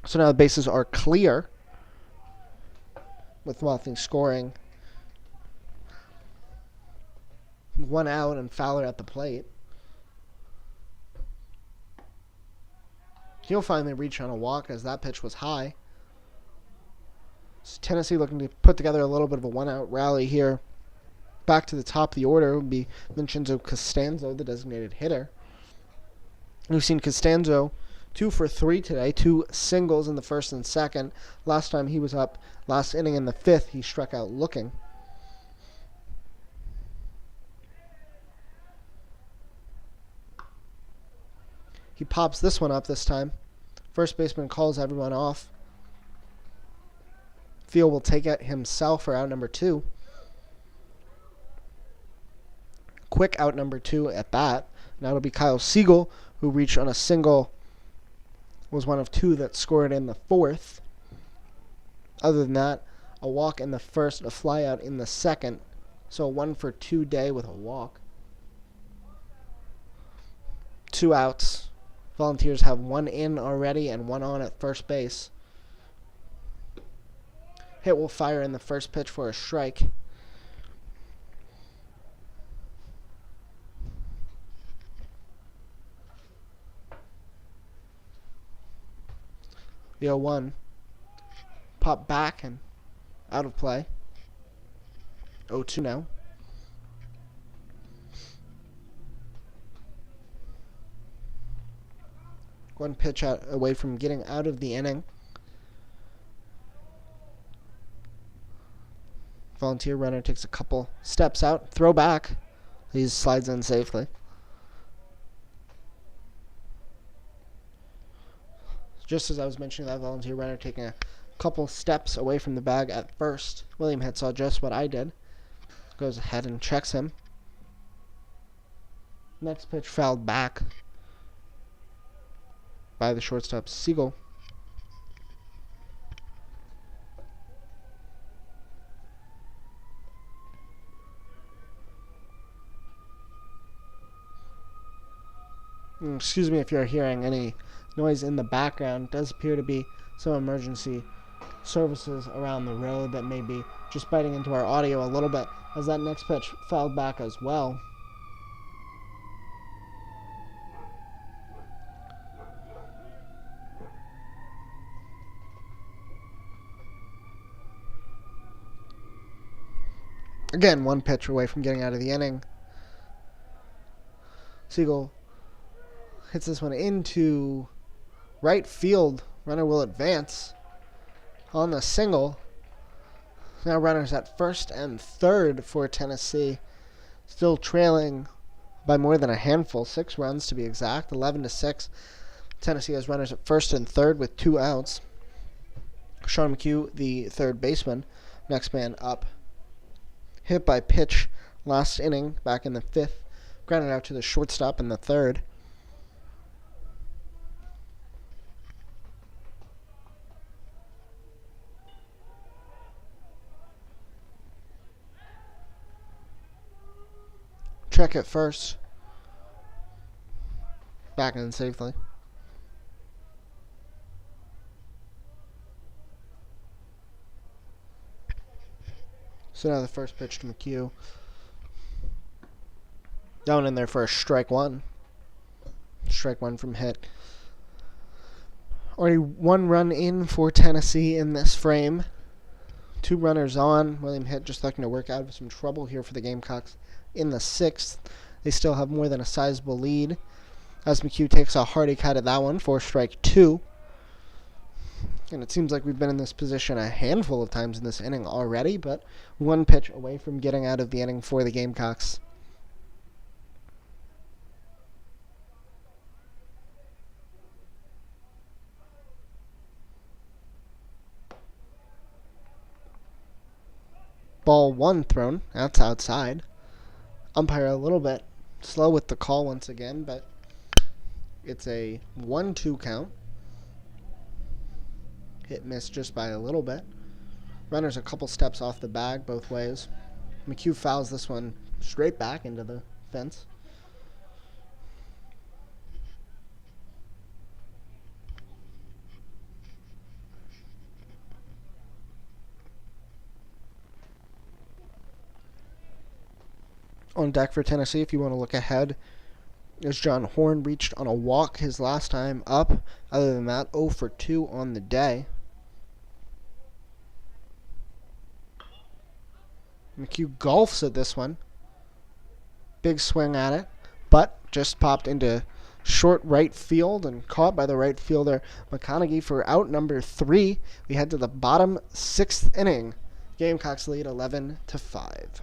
[SPEAKER 1] So now the bases are clear with Wathney scoring. 1 out and Fowler at the plate. He'll finally reach on a walk as that pitch was high. So Tennessee looking to put together a little bit of a 1-out rally here. Back to the top of the order would be Mchugh Costanzo, the designated hitter. We've seen Costanzo 2 for 3 today, 2 singles in the first and second. Last time he was up, last inning in the 5th, he struck out looking. He pops this one up this time. First baseman calls everyone off. Field will take it himself for out number 2. Quick out number 2 at bat. Now it'll be Kyle Siegel, who reached on a single, was one of 2 that scored in the 4th. Other than that, a walk in the first, a fly out in the second. So a 1 for 2 day with a walk. 2 outs. Volunteers have 1 in already and 1 on at first base. Hit will fire in the first pitch for a strike. The 0-1. Pop back and out of play. 0-2 now. One pitch away from getting out of the inning. Volunteer runner takes a couple steps out. Throw back. He slides in safely. Just as I was mentioning that volunteer runner taking a couple steps away from the bag at first, William Hitt saw just what I did. Goes ahead and checks him. Next pitch fouled back by the shortstop, Siegel. Excuse me if you're hearing any noise in the background. It does appear to be some emergency services around the road that may be just biting into our audio a little bit, as that next pitch fouled back as well. Again, one pitch away from getting out of the inning. Siegel hits this one into right field. Runner will advance on the single. Now runners at first and third for Tennessee. Still trailing by more than a handful. 6 runs to be exact. 11-6. Tennessee has runners at first and third with 2 outs. Sean Mchugh, the third baseman, next man up. Hit by pitch last inning back in the 5th. Grounded out to the shortstop in the 3rd. Check it first. Back in safely. So now the first pitch to Mchugh. Down in there for a strike one. Strike one from Hitt. Already 1 run in for Tennessee in this frame. 2 runners on. William Hitt just looking to work out of some trouble here for the Gamecocks. In the 6th, they still have more than a sizable lead, as Mchugh takes a hearty cut at that one for strike 2. And it seems like we've been in this position a handful of times in this inning already, but 1 pitch away from getting out of the inning for the Gamecocks. Ball 1 thrown. That's outside. Umpire a little bit slow with the call once again, but it's a 1-2 count. Hit miss just by a little bit. Runner's a couple steps off the bag both ways. Mchugh fouls this one straight back into the fence. On deck for Tennessee, if you want to look ahead, is John Horn. Reached on a walk his last time up. Other than that, 0 for 2 on the day. Mchugh golfs at this one. Big swing at it, but just popped into short right field and caught by the right fielder McConaughey for out number 3. We head to the bottom 6th inning. Gamecocks lead 11-5.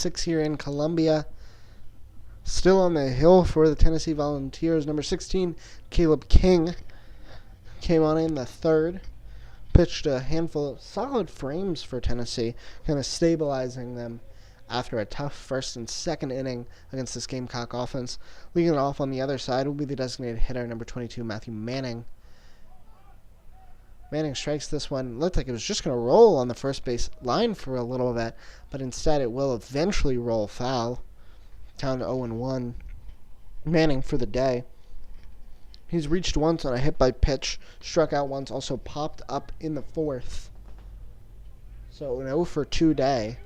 [SPEAKER 1] 6 here in Columbia. Still on the hill for the Tennessee Volunteers. Number 16, Caleb King, came on in the third. Pitched a handful of solid frames for Tennessee, kind of stabilizing them after a tough first and second inning against this Gamecock offense. Leading it off on the other side will be the designated hitter, number 22, Matthew Manning. Manning strikes this one. Looked like it was just going to roll on the first base line for a little bit, but instead it will eventually roll foul. Down to 0-1. Manning for the day. He's reached once on a hit by pitch, struck out once, also popped up in the fourth. So an 0-for-2 day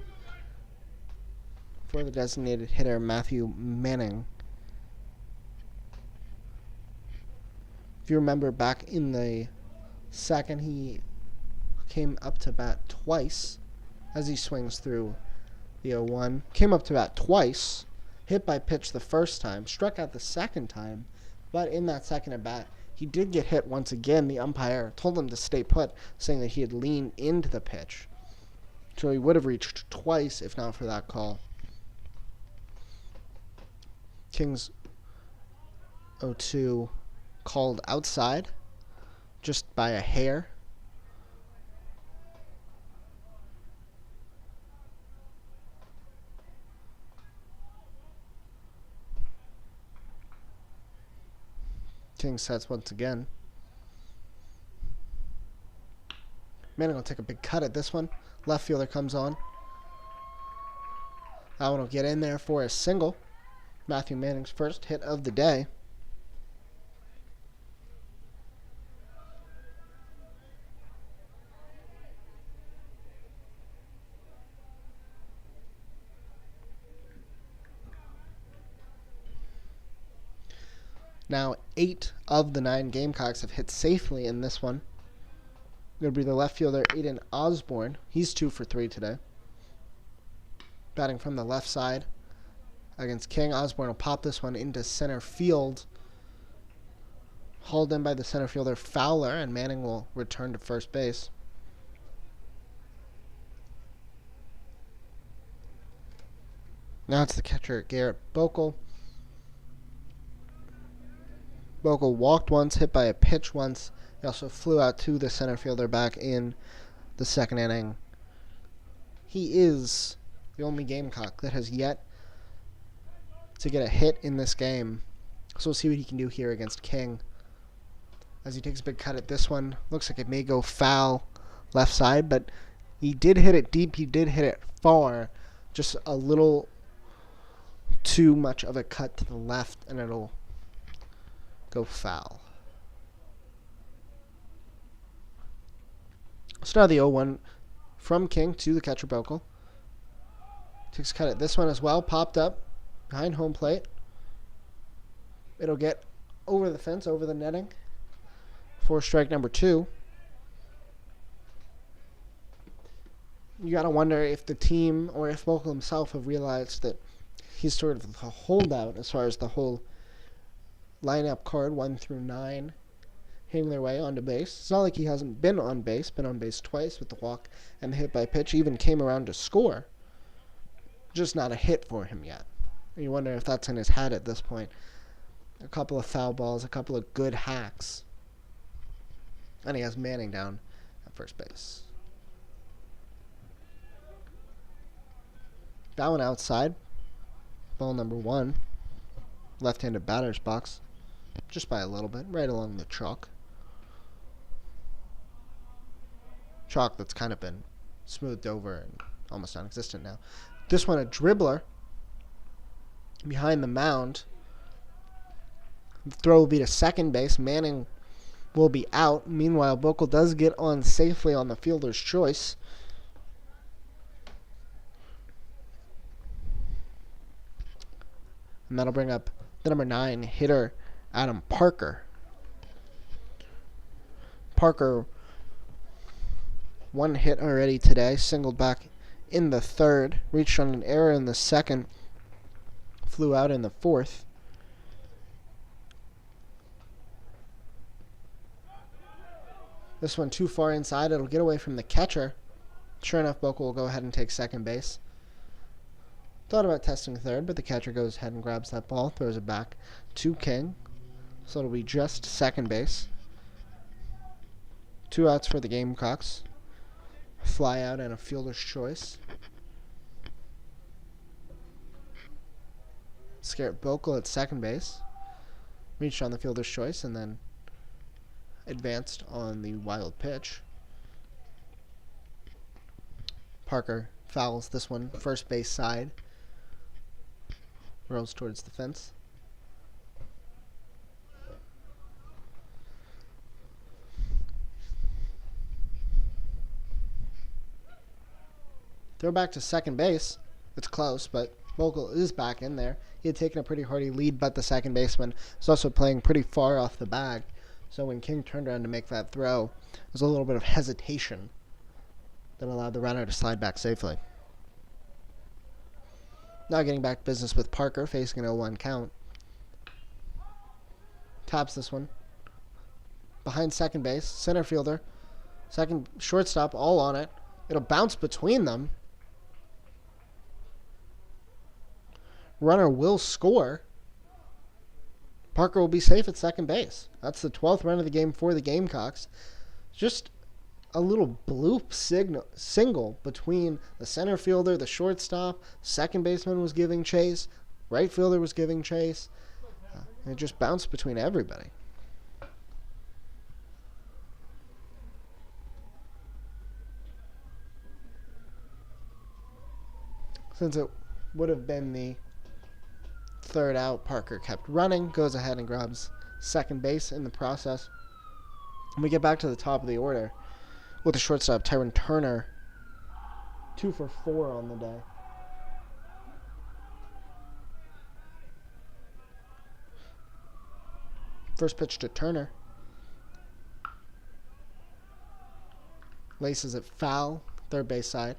[SPEAKER 1] for the designated hitter, Matthew Manning. If you remember back in the second, he came up to bat twice as he swings through the 0-1. Came up to bat twice, hit by pitch the first time, struck out the second time, but in that second at bat, he did get hit once again. The umpire told him to stay put, saying that he had leaned into the pitch. So he would have reached twice if not for that call. King's 0-2 called outside, just by a hair. King sets once again. Manning will take a big cut at this one. Left fielder comes on. That one will get in there for a single. Matthew Manning's first hit of the day. Now, 8 of the 9 Gamecocks have hit safely in this one. Going to be the left fielder, Aiden Osborne. He's 2 for 3 today. Batting from the left side against King. Osborne will pop this one into center field. Hauled in by the center fielder, Fowler, and Manning will return to first base. Now it's the catcher, Garrett Bokel. Bokel walked once, hit by a pitch once. He also flew out to the center fielder back in the second inning. He is the only Gamecock that has yet to get a hit in this game. So we'll see what he can do here against King. As he takes a big cut at this one. Looks like it may go foul left side, but he did hit it deep. He did hit it far. Just a little too much of a cut to the left, and it'll go foul. So now the 0-1 from King to the catcher Bokel. Takes a cut at this one as well. Popped up behind home plate. It'll get over the fence, over the netting for strike number 2. You got to wonder if the team or if Bokel himself have realized that he's sort of a holdout as far as the whole lineup card 1 through 9 hitting their way onto base. It's not like he hasn't been on base twice with the walk and the hit by pitch. Even came around to score. Just not a hit for him yet. And you wonder if that's in his head at this point. A couple of foul balls, a couple of good hacks. And he has Manning down at first base. That one outside. Ball number 1. Left-handed batter's box. Just by a little bit, right along the chalk. Chalk that's kind of been smoothed over and almost non-existent now. This one a dribbler behind the mound. The throw will be to second base. Manning will be out. Meanwhile, Bokel does get on safely on the fielder's choice. And that'll bring up the number 9 hitter, Adam Parker. Parker, 1 hit already today, singled back in the third, reached on an error in the second, flew out in the fourth. This one too far inside. It'll get away from the catcher. Sure enough, Bokel will go ahead and take second base. Thought about testing third, but the catcher goes ahead and grabs that ball, throws it back to King. So it'll be just second base. 2 outs for the Gamecocks. Fly out and a fielder's choice. Scarrett Bokel at second base. Reached on the fielder's choice and then advanced on the wild pitch. Parker fouls this one first base side. Rolls towards the fence. Throw back to second base. It's close, but Bokel is back in there. He had taken a pretty hearty lead, but the second baseman was also playing pretty far off the bag. So when King turned around to make that throw, there was a little bit of hesitation that allowed the runner to slide back safely. Now getting back to business with Parker, facing an 0-1 count. Taps this one. Behind second base, center fielder, second shortstop, all on it. It'll bounce between them. Runner will score. Parker will be safe at second base. That's the 12th run of the game for the Gamecocks. Just a little bloop single between the center fielder, the shortstop, second baseman was giving chase, right fielder was giving chase. And it just bounced between everybody. Since it would have been the third out, Parker kept running, goes ahead and grabs second base in the process. And we get back to the top of the order with the shortstop, Tyrone Turner, 2 for 4 on the day. First pitch to Turner. Laces it foul, third base side.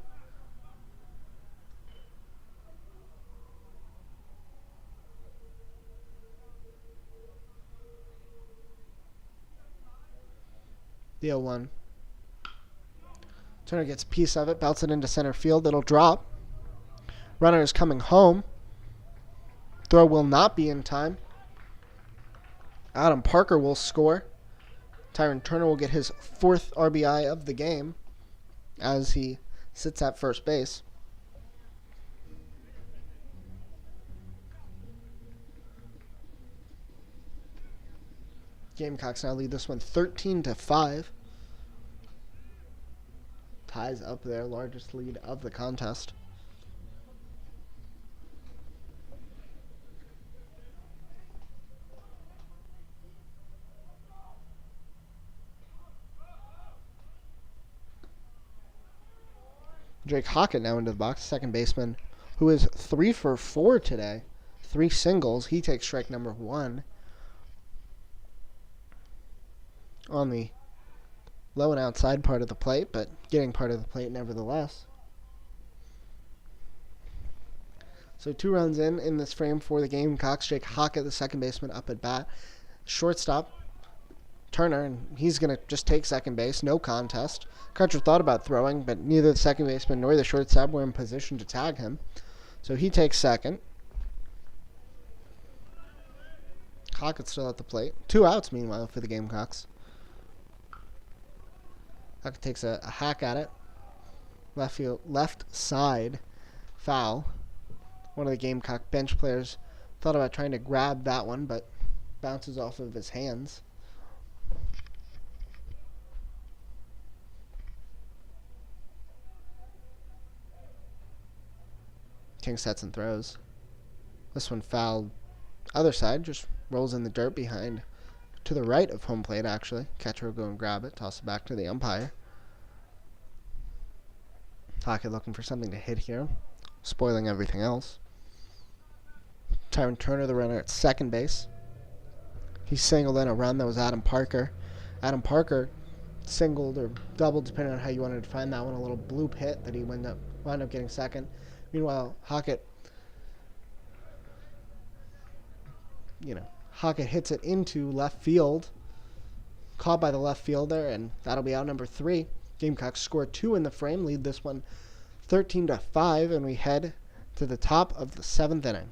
[SPEAKER 1] The 0-1. Turner gets a piece of it, belts it into center field. It'll drop. Runner is coming home. Throw will not be in time. Adam Parker will score. Tyrone Turner will get his 4th RBI of the game as he sits at first base. Gamecocks now lead this one 13-5. Ties up their largest lead of the contest. Drake Hockett now into the box, second baseman, who is 3 for 4 today. 3 singles. He takes strike number 1. On the low and outside part of the plate, but getting part of the plate nevertheless. So 2 runs in this frame for the Gamecocks. Jake Hockett, the second baseman, up at bat. Shortstop, Turner, and he's going to just take second base. No contest. Catcher thought about throwing, but neither the second baseman nor the shortstop were in position to tag him. So he takes second. Hockett's still at the plate. 2 outs, meanwhile, for the Gamecocks. Hockett takes a hack at it. Left side foul. One of the Gamecock bench players thought about trying to grab that one, but bounces off of his hands. King sets and throws. This one fouled. Other side just rolls in the dirt behind. To the right of home plate, actually. Catcher will go and grab it, toss it back to the umpire. Hockett looking for something to hit here, spoiling everything else. Tyrone Turner, the runner at second base. He singled in a run that was Adam Parker. Adam Parker singled or doubled, depending on how you wanted to find that one, a little bloop hit that he wound up getting second. Meanwhile, Hockett hits it into left field, caught by the left fielder, and that'll be out number 3. Gamecocks score 2 in the frame, lead this one 13-5, and we head to the top of the 7th inning.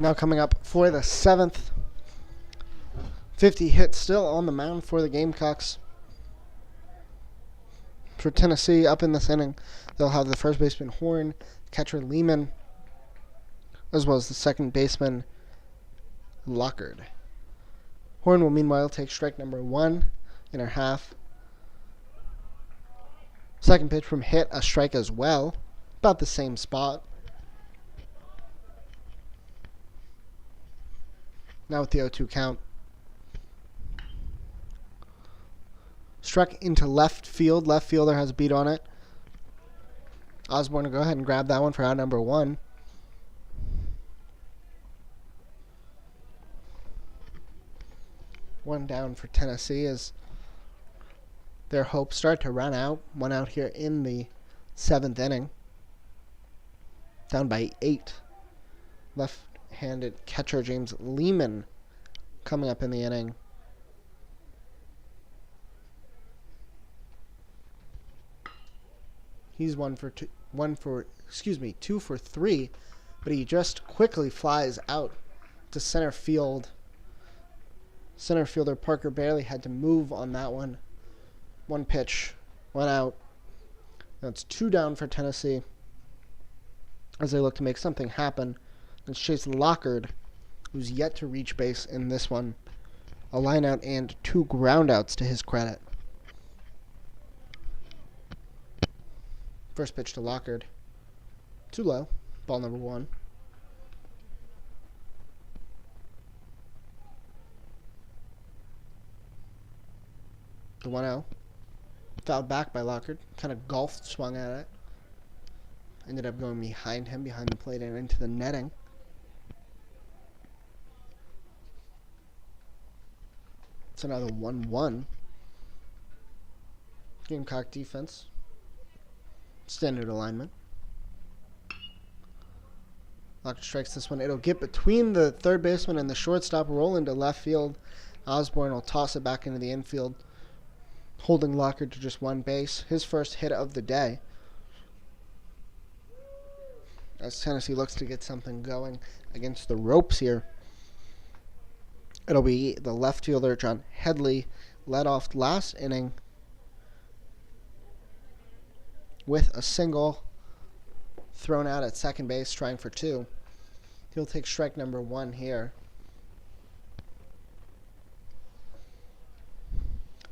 [SPEAKER 1] Now coming up for the 7th. 50 hit still on the mound for the Gamecocks. For Tennessee, up in this inning, they'll have the first baseman Horn, catcher Lehman, as well as the second baseman Lockard. Horn will meanwhile take strike number 1 in her half. Second pitch from hit, a strike as well, about the same spot. Now with the 0-2 count. Struck into left field. Left fielder has a beat on it. Osborne will go ahead and grab that one for out number 1. One down for Tennessee as their hopes start to run out. One out here in the 7th inning. Down by 8. Left-handed catcher James Lehman coming up in the inning. He's 2 for 3, but he just quickly flies out to center field. Center fielder Parker barely had to move on that one. One pitch, 1 out. That's 2 down for Tennessee as they look to make something happen. It's Chase Lockard, who's yet to reach base in this one. A line out and 2 ground outs to his credit. First pitch to Lockard. Too low. Ball number 1. The 1-0. Fouled back by Lockard. Kind of golfed, swung at it. Ended up going behind him, behind the plate, and into the netting. It's another 1-1. Gamecock defense. Standard alignment. Lockard strikes this one. It'll get between the third baseman and the shortstop, roll into left field. Osborne will toss it back into the infield, holding Lockard to just 1 base. His first hit of the day. As Tennessee looks to get something going against the ropes here. It'll be the left fielder, John Headley, led off last inning with a single, thrown out at second base, trying for 2. He'll take strike number 1 here.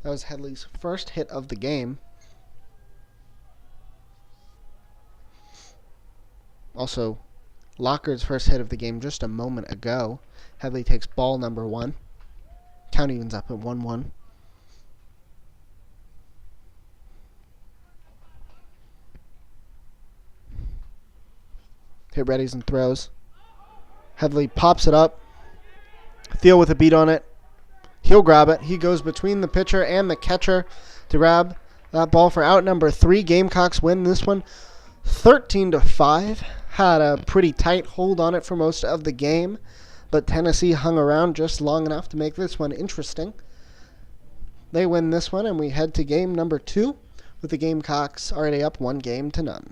[SPEAKER 1] That was Headley's first hit of the game. Also, Lockard's first hit of the game just a moment ago. Headley takes ball number 1. Count evens up at 1-1. Hit readies and throws. Headley pops it up. Thiel with a beat on it. He'll grab it. He goes between the pitcher and the catcher to grab that ball for out number 3. Gamecocks win this one 13-5. Had a pretty tight hold on it for most of the game, but Tennessee hung around just long enough to make this one interesting. They win this one, and we head to game number 2 with the Gamecocks already up 1-0.